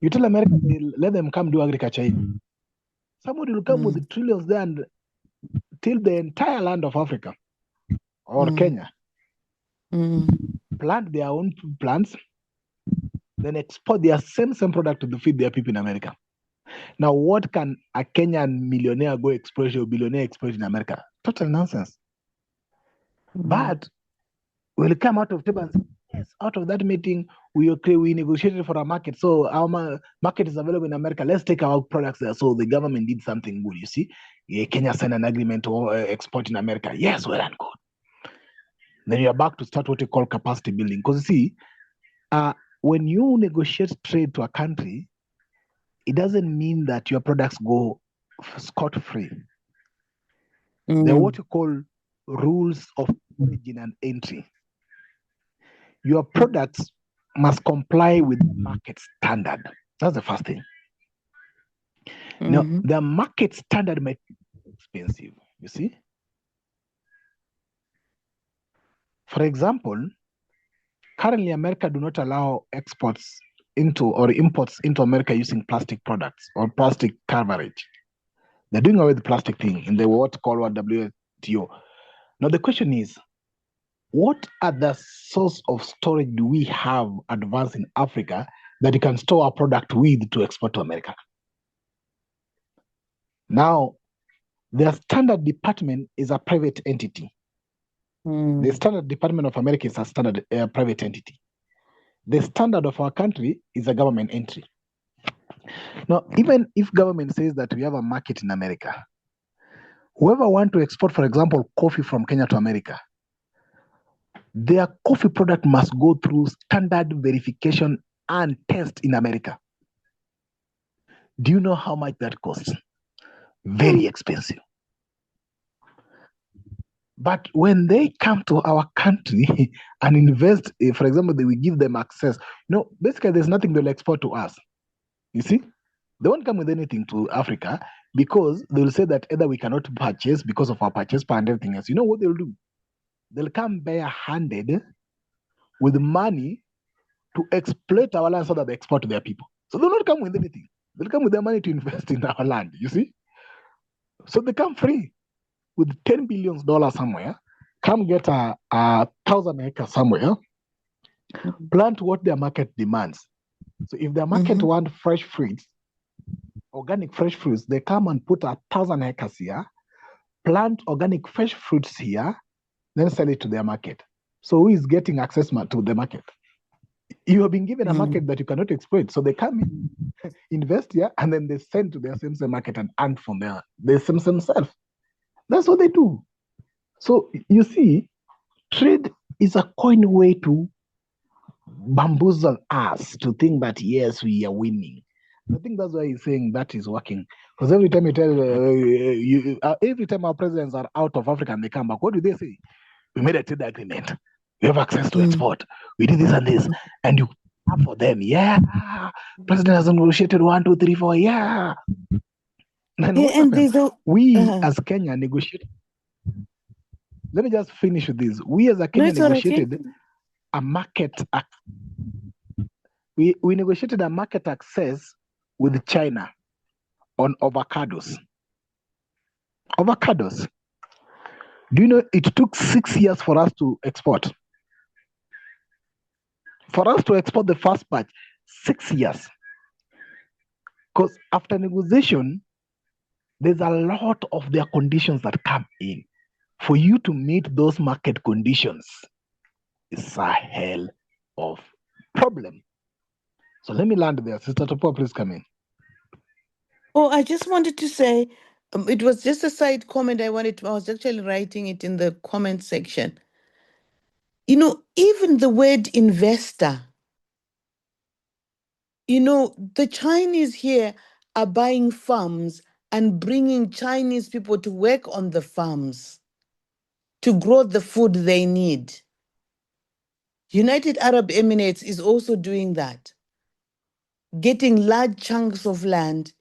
You tell America, let them come do agriculture. Somebody will come with the trillions there and till the entire land of Africa or Kenya, plant their own plants, then export their same product to feed their people in America. Now, what can a Kenyan millionaire go exploit or billionaire exploit in America? Total nonsense. But we'll come out of table and say, yes, out of that meeting, we negotiated for a market. So our market is available in America. Let's take our products there. So the government did something good, you see. Kenya signed an agreement to export in America. Yes, well and good. Then you're back to start what you call capacity building. Because you see, when you negotiate trade to a country, it doesn't mean that your products go scot-free. They're what you call rules of origin and entry. Your products must comply with market standard. That's the first thing. Now, the market standard might be expensive, you see. For example, currently America do not allow exports into or imports into America using plastic products or plastic coverage. They're doing away with the plastic thing in the what called WTO. Now the question is, what other source of storage do we have advanced in Africa that you can store a product with to export to America? Now, their standard department is a private entity. The standard department of America is a standard private entity. The standard of our country is a government entry. Now, even if government says that we have a market in America, whoever want to export, for example, coffee from Kenya to America, their coffee product must go through standard verification and test in America. Do you know how much that costs? Very expensive. But when they come to our country and invest, for example, they will give them access. No, basically, there's nothing they'll export to us. You see? They won't come with anything to Africa because they'll say that either we cannot purchase because of our purchase power and everything else. You know what they'll do? They'll come bare-handed with money to exploit our land so that they export to their people. So they'll not come with anything. They'll come with their money to invest in our land, you see? So they come free with $10 billion somewhere. come get a 1,000 acres somewhere, plant what their market demands. So if their market want fresh fruits, organic fresh fruits, they come and put 1,000 acres here, plant organic fresh fruits here, then sell it to their market. So who is getting access to the market? You have been given a market that you cannot exploit. So they come in, invest here, and then they send to their same market and earn from there. They themselves. That's what they do. So you see, trade is a coin way to bamboozle us to think that yes, we are winning. I think that's why he's saying that is working. Because every time you tell every time our presidents are out of Africa and they come back, what do they say? We made a trade agreement. We have access to export. We did this and this, and you have for them. Yeah, president has negotiated 1, 2, 3, 4. Yeah. Then what happened? We as Kenya negotiated. Let me just finish with this. We as a Kenya negotiated a market. We negotiated a market access with China on avocados. Avocados. Do you know it took 6 years for us to export? For us to export the first batch, 6 years. Because after negotiation, there's a lot of their conditions that come in. For you to meet those market conditions, it's a hell of problem. So let me land there. Sister Topo, please come in. Oh, I just wanted to say, it was just a side comment I was actually writing it in the comment section. You know, even the word investor, you know, the Chinese here are buying farms and bringing Chinese people to work on the farms to grow the food they need. United Arab Emirates is also doing that, getting large chunks of land,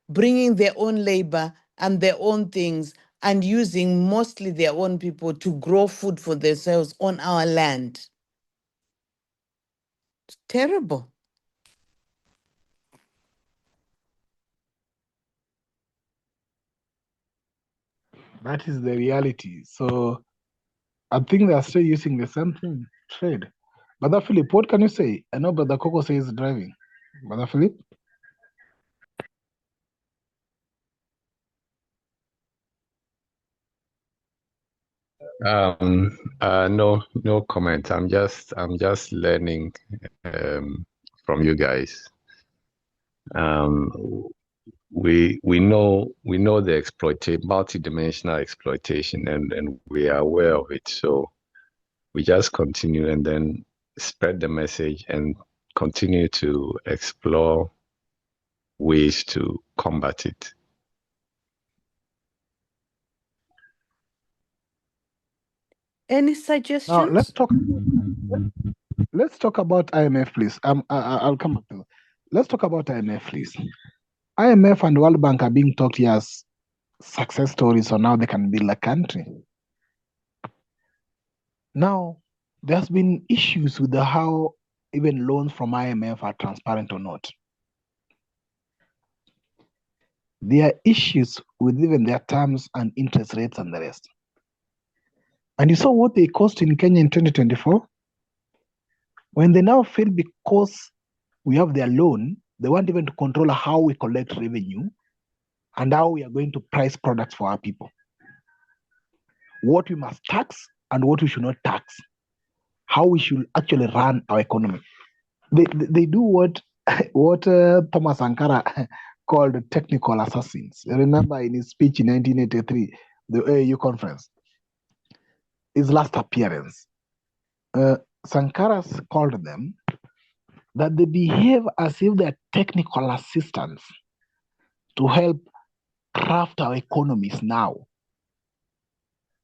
bringing their own labor and their own things, and using mostly their own people to grow food for themselves on our land. It's terrible. That is the reality. So I think they're still using the same thing, trade. Brother Philip, what can you say? I know Brother Coco says driving. Brother Philip? No comment. I'm just learning from you guys. We know the multidimensional exploitation, and we are aware of it. So we just continue and then spread the message and continue to explore ways to combat it. Any suggestions? Now let's talk about IMF, please. I'll come back to. Let's talk about IMF, please. IMF and World Bank are being talked here as success stories on how they can build a country. Now, there's been issues with how even loans from IMF are transparent or not. There are issues with even their terms and interest rates and the rest. And you saw what they cost in Kenya in 2024? When they now fail because we have their loan, they want even to control how we collect revenue and how we are going to price products for our people. What we must tax and what we should not tax. How we should actually run our economy. They do what Thomas Sankara called technical assassins. Remember in his speech in 1983, the AU conference, his last appearance, Sankara called them that they behave as if they're technical assistants to help craft our economies now.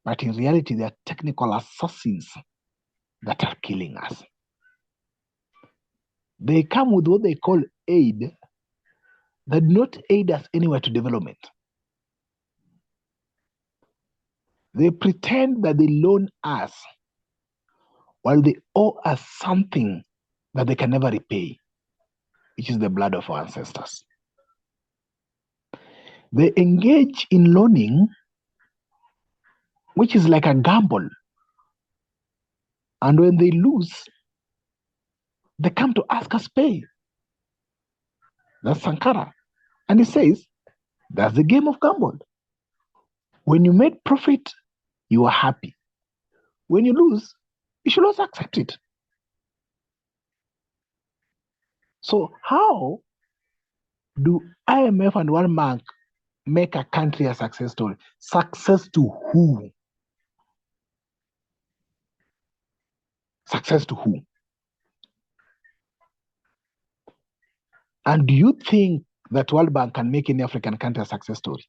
But in reality, they are technical assassins that are killing us. They come with what they call aid that do not aid us anywhere to development. They pretend that they loan us while they owe us something that they can never repay, which is the blood of our ancestors. They engage in loaning, which is like a gamble, And when they lose, they come to ask us pay. That's Sankara. And he says, that's the game of gamble. When you make profit, you are happy. When you lose, you should also accept it. So how do IMF and World Bank make a country a success story? Success to who? Success to who? And do you think that World Bank can make any African country a success story?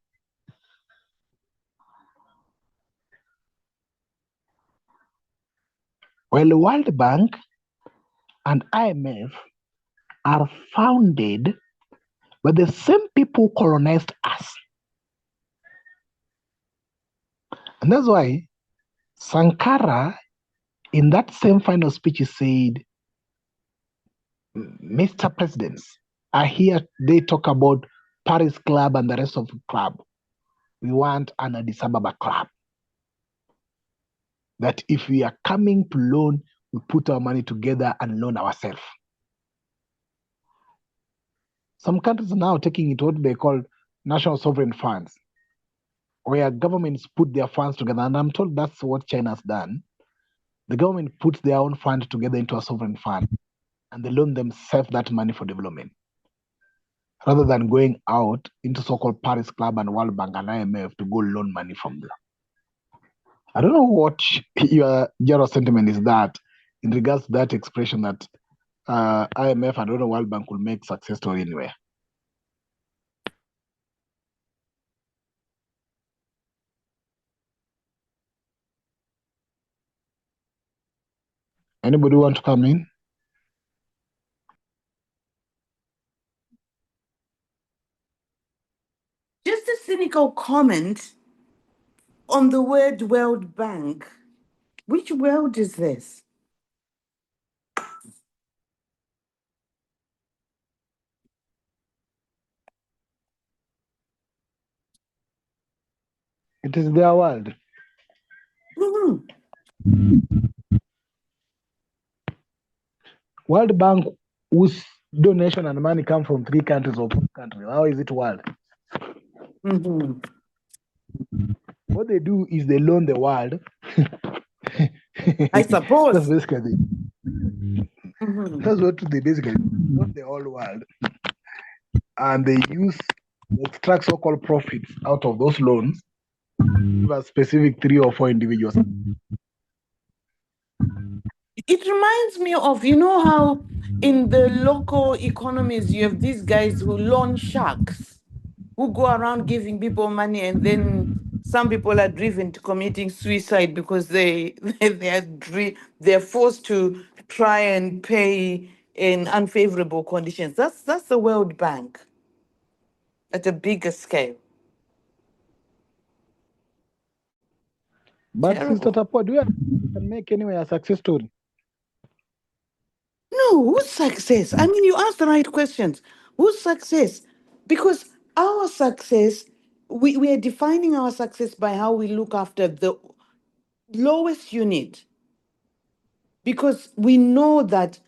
Well, the World Bank and IMF are founded by the same people who colonized us. And that's why Sankara, in that same final speech, he said, Mr. Presidents, I hear they talk about Paris Club and the rest of the club. We want an Addis Ababa club. That if we are coming to loan, we put our money together and loan ourselves. Some countries are now taking it what they call national sovereign funds, where governments put their funds together. And I'm told that's what China has done. The government puts their own fund together into a sovereign fund, and they loan themselves that money for development, rather than going out into so-called Paris Club and World Bank and IMF to go loan money from them. I don't know what your general sentiment is that in regards to that expression that IMF and World Bank will make success story anywhere. Anybody want to come in? Just a cynical comment on the word World Bank. Which world is this? It is their world. World Bank, whose donation and money come from 3 countries or 4 countries. How is it world? What they do is they loan the world. I suppose. That's basically that's what they basically loan the whole world. And they extract so-called profits out of those loans for specific 3 or 4 individuals. It reminds me of, you know how in the local economies you have these guys who loan sharks, who go around giving people money, and then some people are driven to committing suicide because they're forced to try and pay in unfavorable conditions. That's the World Bank at a bigger scale. But Terrible. Sister Tapua, do you can make anyway a success story? No, whose success? I mean, you ask the right questions. Whose success? Because our success, we are defining our success by how we look after the lowest unit. Because we know that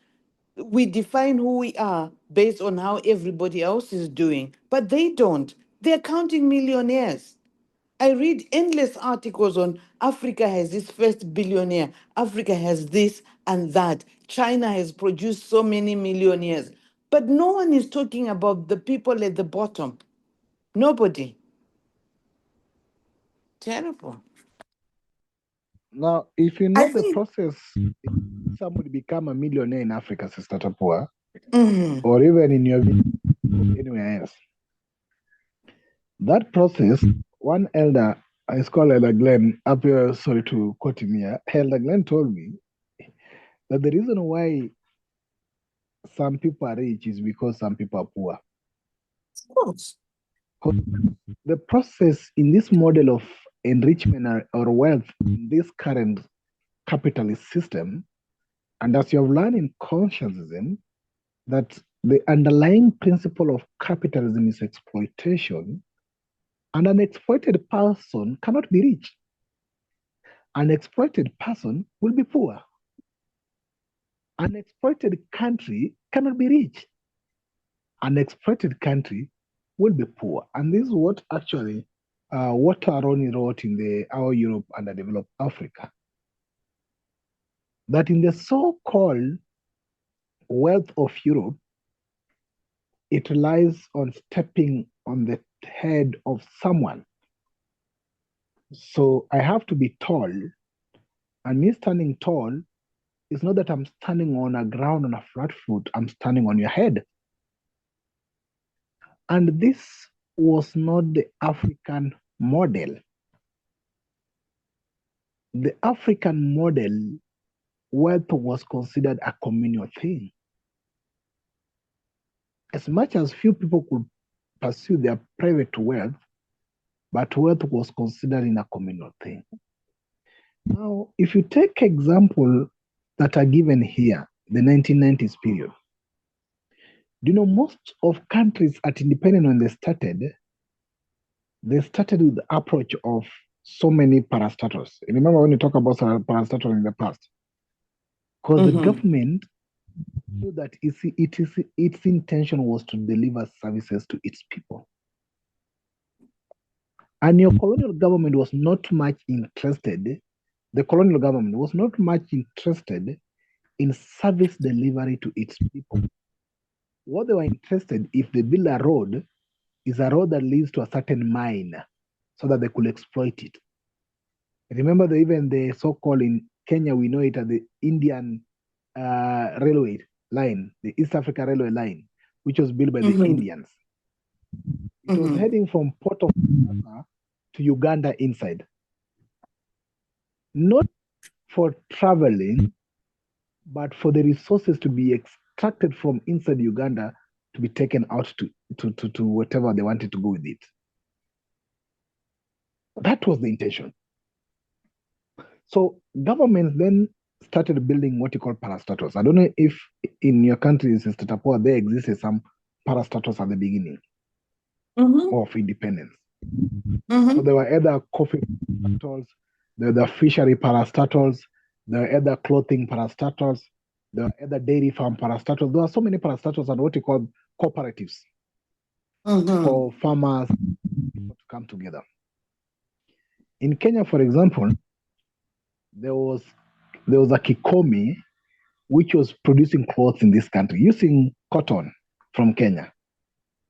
we define who we are based on how everybody else is doing, but they don't. They're counting millionaires. I read endless articles on Africa has this first billionaire, Africa has this and that, China has produced so many millionaires. But no one is talking about the people at the bottom. Nobody. Terrible. Now, if you I know the think process, somebody become a millionaire in Africa, Sister Tapua, mhm, or even in your village, anywhere else, that process, one elder, it's called Elder Glenn, up here, sorry to quote him here, Elder Glenn told me that the reason why some people are rich is because some people are poor. of course. The process in this model of enrichment or wealth in this current capitalist system, and as you have learned in Consciousism, that the underlying principle of capitalism is exploitation, and an exploited person cannot be rich. An exploited person will be poor. An exploited country cannot be rich. An exploited country will be poor. And this is what actually Walter Roney wrote in the Our Europe Underdeveloped Africa. That in the so-called wealth of Europe, it relies on stepping on the head of someone. So I have to be tall, and me standing tall is not that I'm standing on a ground on a flat foot, I'm standing on your head. And this was not the African model. The African model, wealth was considered a communal thing. As much as few people could pursue their private wealth, but wealth was considered in a communal thing. Now, if you take example that are given here, the 1990s period, do you know most of countries at independence when they started with the approach of so many parastatals. Remember when you talk about parastatals in the past? Because the government knew that its intention was to deliver services to its people. And your colonial government was not much interested, the colonial government was not much interested in service delivery to its people. What they were interested, if they build a road, is a road that leads to a certain mine so that they could exploit it. Remember even the so-called in Kenya, we know it as the Indian railway line, the East Africa Railway line, which was built by the Indians. It was heading from Port of Mombasa to Uganda inside. Not for traveling, but for the resources to be extracted from inside Uganda to be taken out to whatever they wanted to go with it. That was the intention. So governments then started building what you call parastatals. I don't know if in your country, in Tapua, there existed some parastatals at the beginning of independence. So there were either coffee parastatals, there were fishery parastatals, there were either clothing parastatals, there were either dairy farm parastatals. There are so many parastatals and what you call cooperatives for farmers to come together. In Kenya, for example, there was a Kikomi which was producing clothes in this country using cotton from Kenya.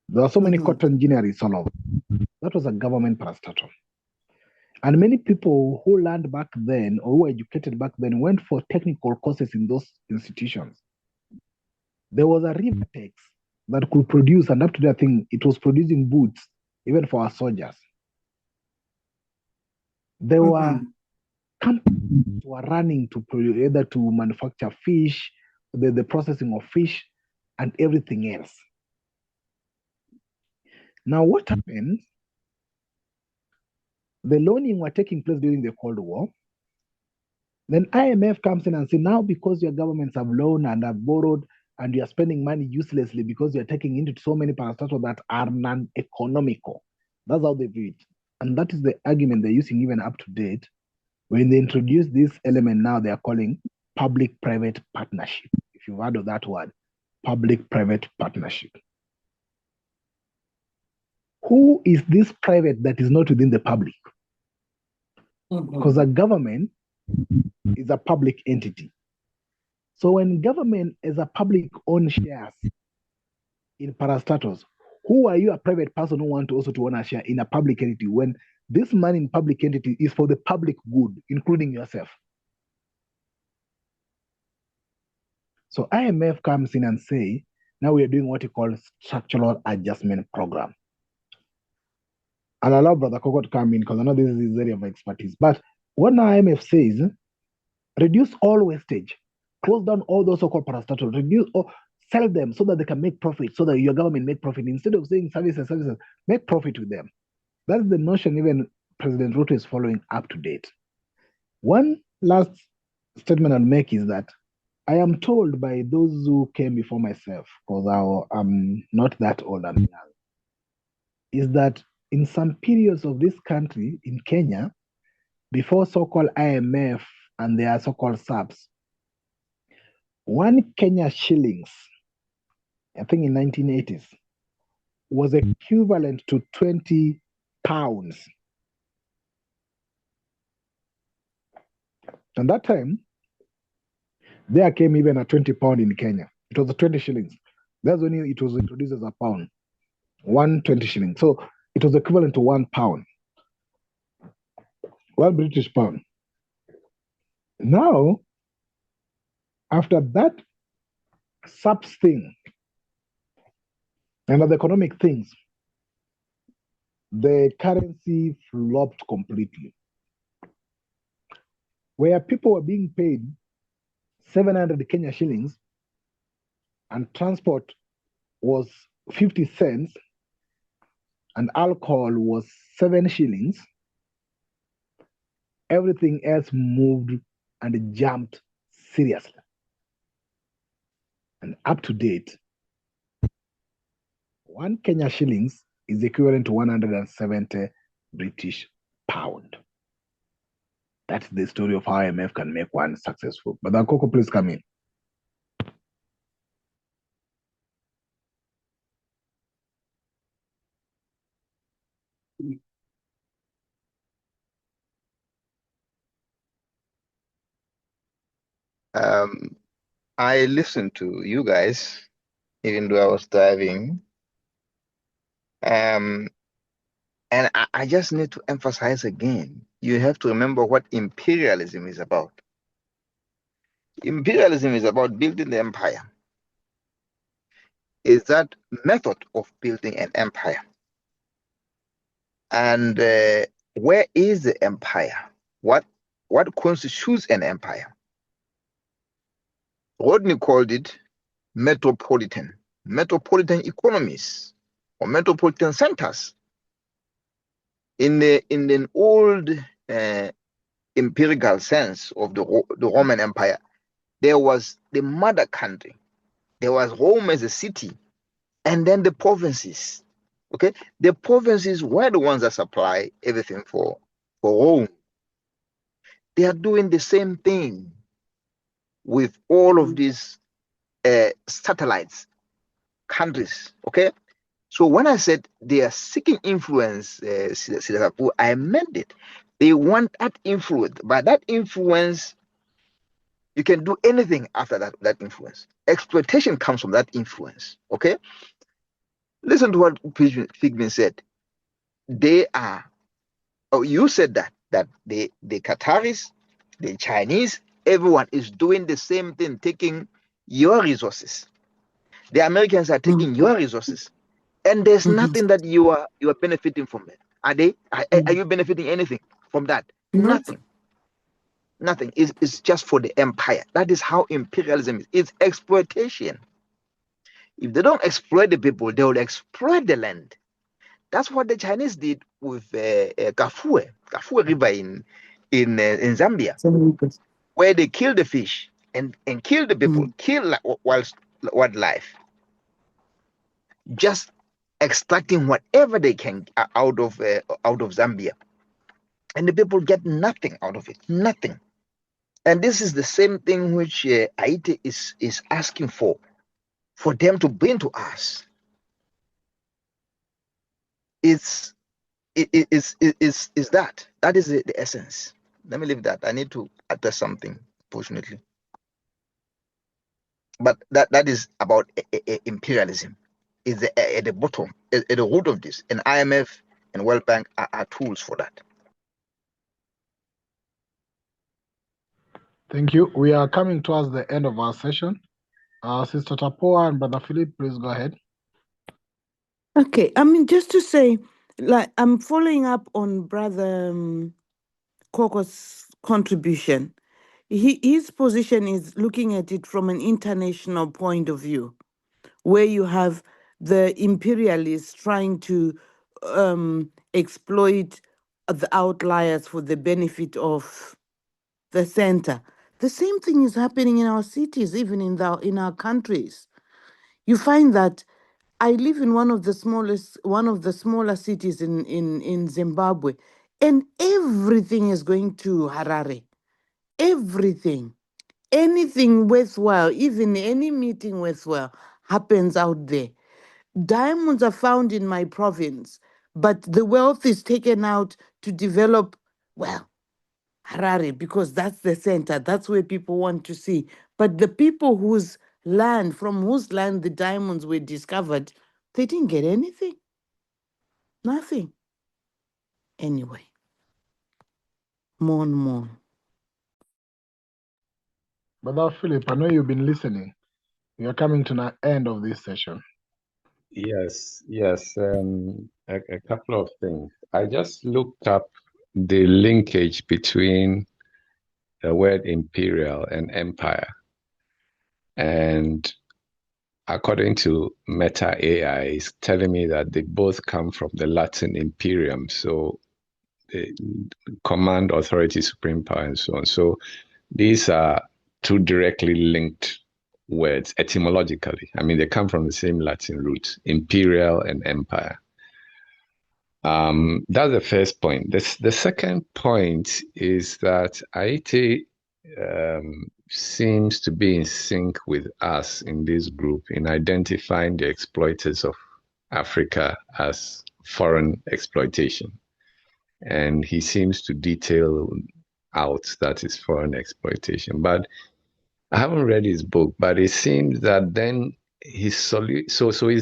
There are so many cotton ginneries all over. That was a government parastatal. And many people who learned back then or who were educated back then went for technical courses in those institutions. There was a Rivertex that could produce, and up to that thing, it was producing boots even for our soldiers. There were companies were running to either to manufacture fish, the processing of fish, and everything else. Now, what happened? The loaning were taking place during the Cold War. Then IMF comes in and says, now because your governments have loaned and have borrowed and you are spending money uselessly because you are taking into so many parastatals that are non-economical. That's how they view it. And that is the argument they're using even up to date. When they introduce this element now, they are calling public-private partnership. If you've heard of that word, public-private partnership. Who is this private that is not within the public? Because a government is a public entity. So when government as a public owns shares in parastatals, who are you, a private person who want to also to own a share in a public entity when this money in public entity is for the public good, including yourself? So IMF comes in and say, now we are doing what you call structural adjustment program. And I allow Brother Koko to come in because I know this is his area of expertise. But what IMF says, reduce all wastage, close down all those so-called parastatals, reduce or sell them so that they can make profit, so that your government make profit. Instead of saying services, make profit with them. That's the notion even President Ruto is following up to date. One last statement I'll make is that I am told by those who came before myself, because I'm not that old, I'm young, is that in some periods of this country, in Kenya, before so-called IMF and their so-called SAPs, 1 Kenya shillings, I think in 1980s, was equivalent to 20 pounds. And that time, there came even a 20 pound in Kenya. It was a 20 shillings. That's when it was introduced as a pound, 120 shillings. So it was equivalent to 1 pound, 1 British pound. Now, after that SAPS thing and other economic things, the currency flopped completely. Where people were being paid 700 Kenya shillings and transport was 50 cents and alcohol was 7 shillings, everything else moved and jumped seriously. And up to date, 1 Kenya shillings is equivalent to 170 British pound. That's the story of how IMF can make one successful. But Coco, please come in. I listened to you guys, even though I was driving. And I just need to emphasize again, you have to remember what imperialism is about. Imperialism is about building the empire. Is that method of building an empire. And where is the empire? What constitutes an empire? Rodney called it metropolitan economies or metropolitan centers. In an old empirical sense of the Roman Empire, there was the mother country. There was Rome as a city, and then the provinces. Okay, the provinces were the ones that supply everything for Rome. They are doing the same thing with all of these satellites countries. Okay, so when I said they are seeking influence, I meant it. They want that influence. By that influence, you can do anything after that influence. Exploitation comes from that influence. Okay, listen to what Figman said. They are. Oh, you said that the Qataris, the Chinese, everyone is doing the same thing, taking your resources. The Americans are taking your resources, and there's nothing that you are benefiting from it. Are they? Are you benefiting anything from that? Nothing. Nothing. It's just for the empire. That is how imperialism is. It's exploitation. If they don't exploit the people, they will exploit the land. That's what the Chinese did with Kafue River in Zambia, where they killed the fish and killed the people, kill wildlife, just extracting whatever they can out of Zambia, and the people get nothing out of it, nothing. And this is the same thing which Haiti is asking for them to bring to us. Is that is the essence. Let me leave that. I need to address something, fortunately. But that is about imperialism. Is at the bottom, at the root of this. And IMF and World Bank are tools for that. Thank you. We are coming towards the end of our session. Sister Tapoa and Brother Philip, please go ahead. Okay, I mean, just to say, like, I'm following up on Brother Koko's contribution. His position is looking at it from an international point of view, where you have the imperialists trying to exploit the outliers for the benefit of the center. The same thing is happening in our cities, even in our countries. You find that I live in one of the smaller cities in Zimbabwe, and everything is going to Harare. Everything. anything worthwhile, even any meeting worthwhile, happens out there. Diamonds are found in my province, but the wealth is taken out to develop, well, Harare, because that's the center. That's where people want to see. But the people from whose land the diamonds were discovered, they didn't get anything. Nothing. Anyway, mourn. Brother Philip, I know you've been listening. We are coming to the end of this session. Yes. A couple of things. I just looked up the linkage between the word imperial and empire. And according to Meta AI, it's telling me that they both come from the Latin imperium. So the command, authority, supreme power, and so on. So these are two directly linked words etymologically. I mean, they come from the same Latin root, imperial and empire. That's the first point. The second point is that Haiti seems to be in sync with us in this group in identifying the exploiters of Africa as foreign exploitation. And he seems to detail out that is foreign exploitation. But I haven't read his book, but it seems that then his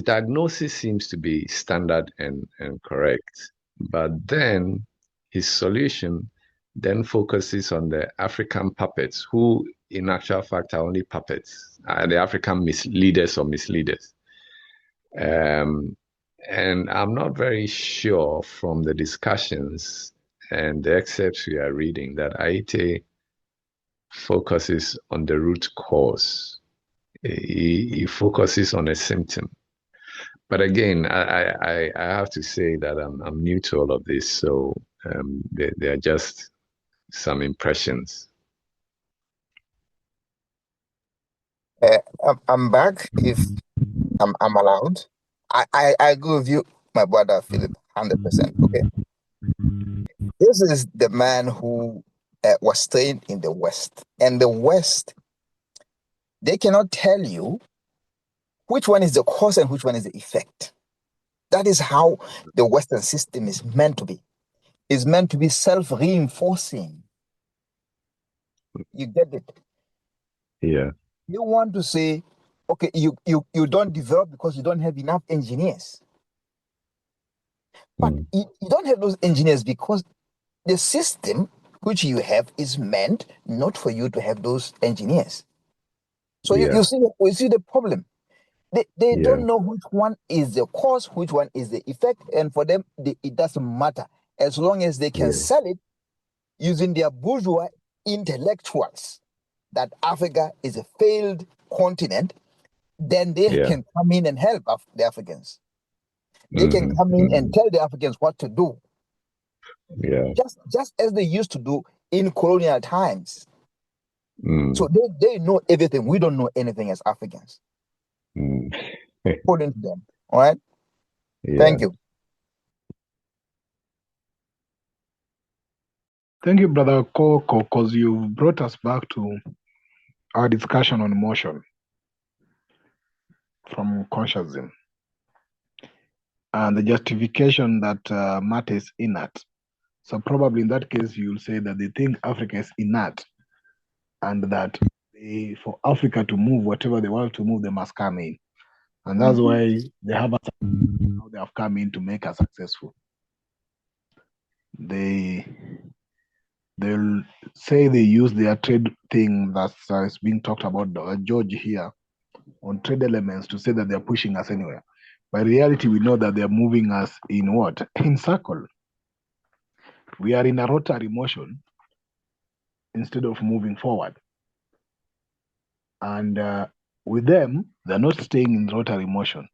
diagnosis seems to be standard and correct. But then his solution then focuses on the African puppets, who in actual fact are only puppets, the African leaders or misleaders. And I'm not very sure from the discussions and the excerpts we are reading that Haiti focuses on the root cause. He focuses on a symptom. But again, I have to say that I'm new to all of this, so they are just some impressions. I'm back if I'm allowed. I agree with you, my brother Philip, 100%. Okay. This is the man who was trained in the West. And the West, they cannot tell you which one is the cause and which one is the effect. That is how the Western system is meant to be. It's meant to be self-reinforcing. You get it? Yeah. You want to say, okay, you don't develop because you don't have enough engineers. But you don't have those engineers because the system which you have is meant not for you to have those engineers. So you see the problem. They don't know which one is the cause, which one is the effect, and for them it doesn't matter as long as they can sell it using their bourgeois intellectuals that Africa is a failed continent. Then they can come in and help the Africans. They can come in and tell the Africans what to do. Yeah. Just as they used to do in colonial times. So they know everything. We don't know anything as Africans. According to them. All right? Yeah. Thank you. Thank you, Brother Koko, because you brought us back to our discussion on motion from consciousness and the justification that matter is inert. So probably in that case, you'll say that they think Africa is inert and that for Africa to move, whatever they want to move, they must come in. And that's why they have now they have come in to make us successful. They'll say they use their trade thing that is being talked about, George here, on trade elements to say that they're pushing us anywhere. By reality, we know that they're moving us in what? In circle. We are in a rotary motion instead of moving forward. And with them, they're not staying in rotary motion.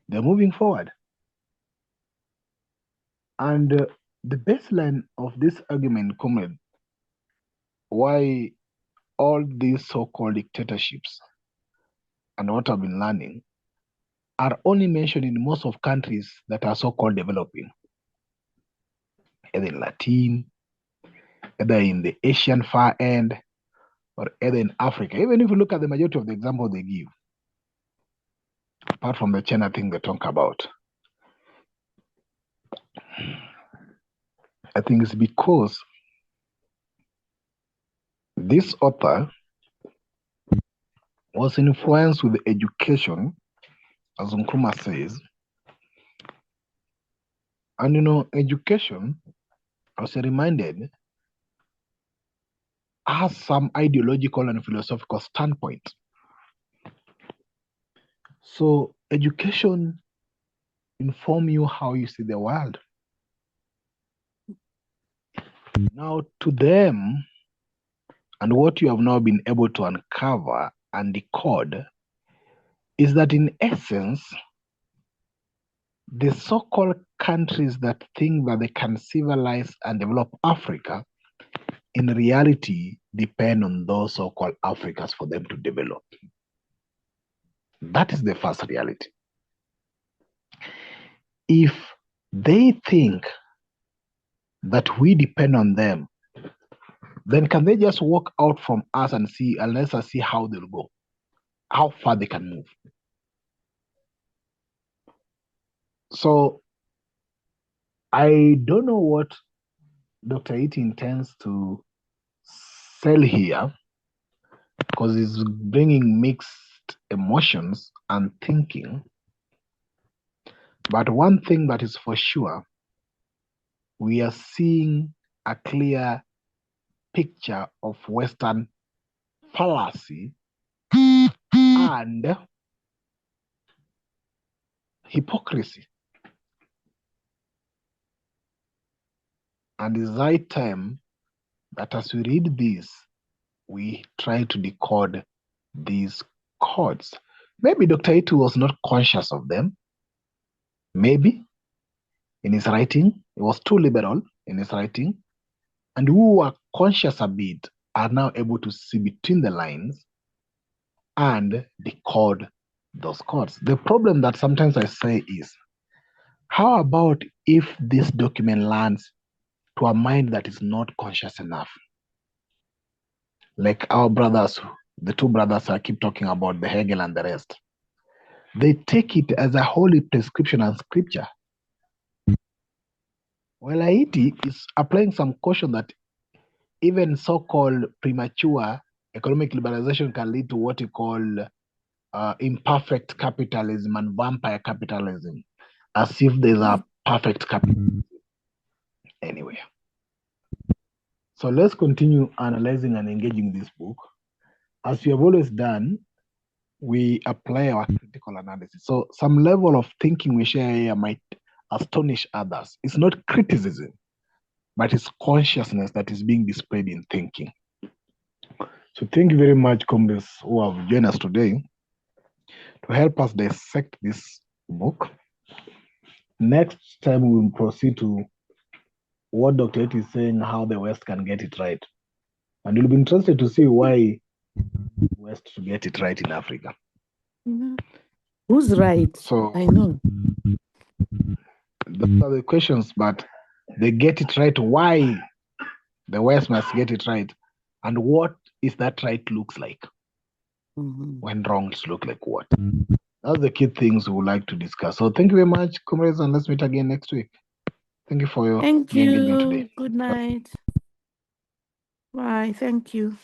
They're moving forward. And the baseline of this argument, comrade, why all these so-called dictatorships and what I've been learning are only mentioned in most of countries that are so-called developing, either in Latin, either in the Asian far end, or either in Africa. Even if you look at the majority of the examples they give, apart from the China thing they talk about, I think it's because this author was influenced with education, as Nkrumah says. And education, I was reminded, has some ideological and philosophical standpoint. So education informs you how you see the world. Now to them, and what you have now been able to uncover and decode, is that in essence, the so-called countries that think that they can civilize and develop Africa, in reality, depend on those so-called Africans for them to develop. That is the first reality. If they think that we depend on them, then can they just walk out from us and let us see how they'll go, how far they can move? So I don't know what Dr. Iti intends to sell here, because it's bringing mixed emotions and thinking. But one thing that is for sure, we are seeing a clear picture of Western fallacy and hypocrisy. And it's high time that as we read this, we try to decode these codes. Maybe Dr. Iti was not conscious of them. Maybe in his writing, he was too liberal in his writing. And who are conscious a bit are now able to see between the lines and decode those codes. The problem that sometimes I say is, how about if this document lands to a mind that is not conscious enough? Like our brothers, the two brothers I keep talking about, the Hegel and the rest. They take it as a holy prescription and scripture. Well, Haiti is applying some caution that even so-called premature economic liberalization can lead to what you call imperfect capitalism and vampire capitalism, as if there's a perfect capitalism anywhere. So let's continue analyzing and engaging this book. As we have always done, we apply our critical analysis. So some level of thinking we share here might astonish others. It's not criticism, but it's consciousness that is being displayed in thinking. So thank you very much, comrades who have joined us today to help us dissect this book. Next time we will proceed to what Dr. Iti is saying, how the West can get it right. And you'll be interested to see why the West to get it right in Africa. Mm-hmm. Who's right? So I know. Those are the questions, but they get it right. Why the West must get it right, and what is that right looks like when wrongs look like what? That's the key things we would like to discuss. So thank you very much, comrades, and let's meet again next week. Thank you for your engagement today. Good night. Bye. Thank you.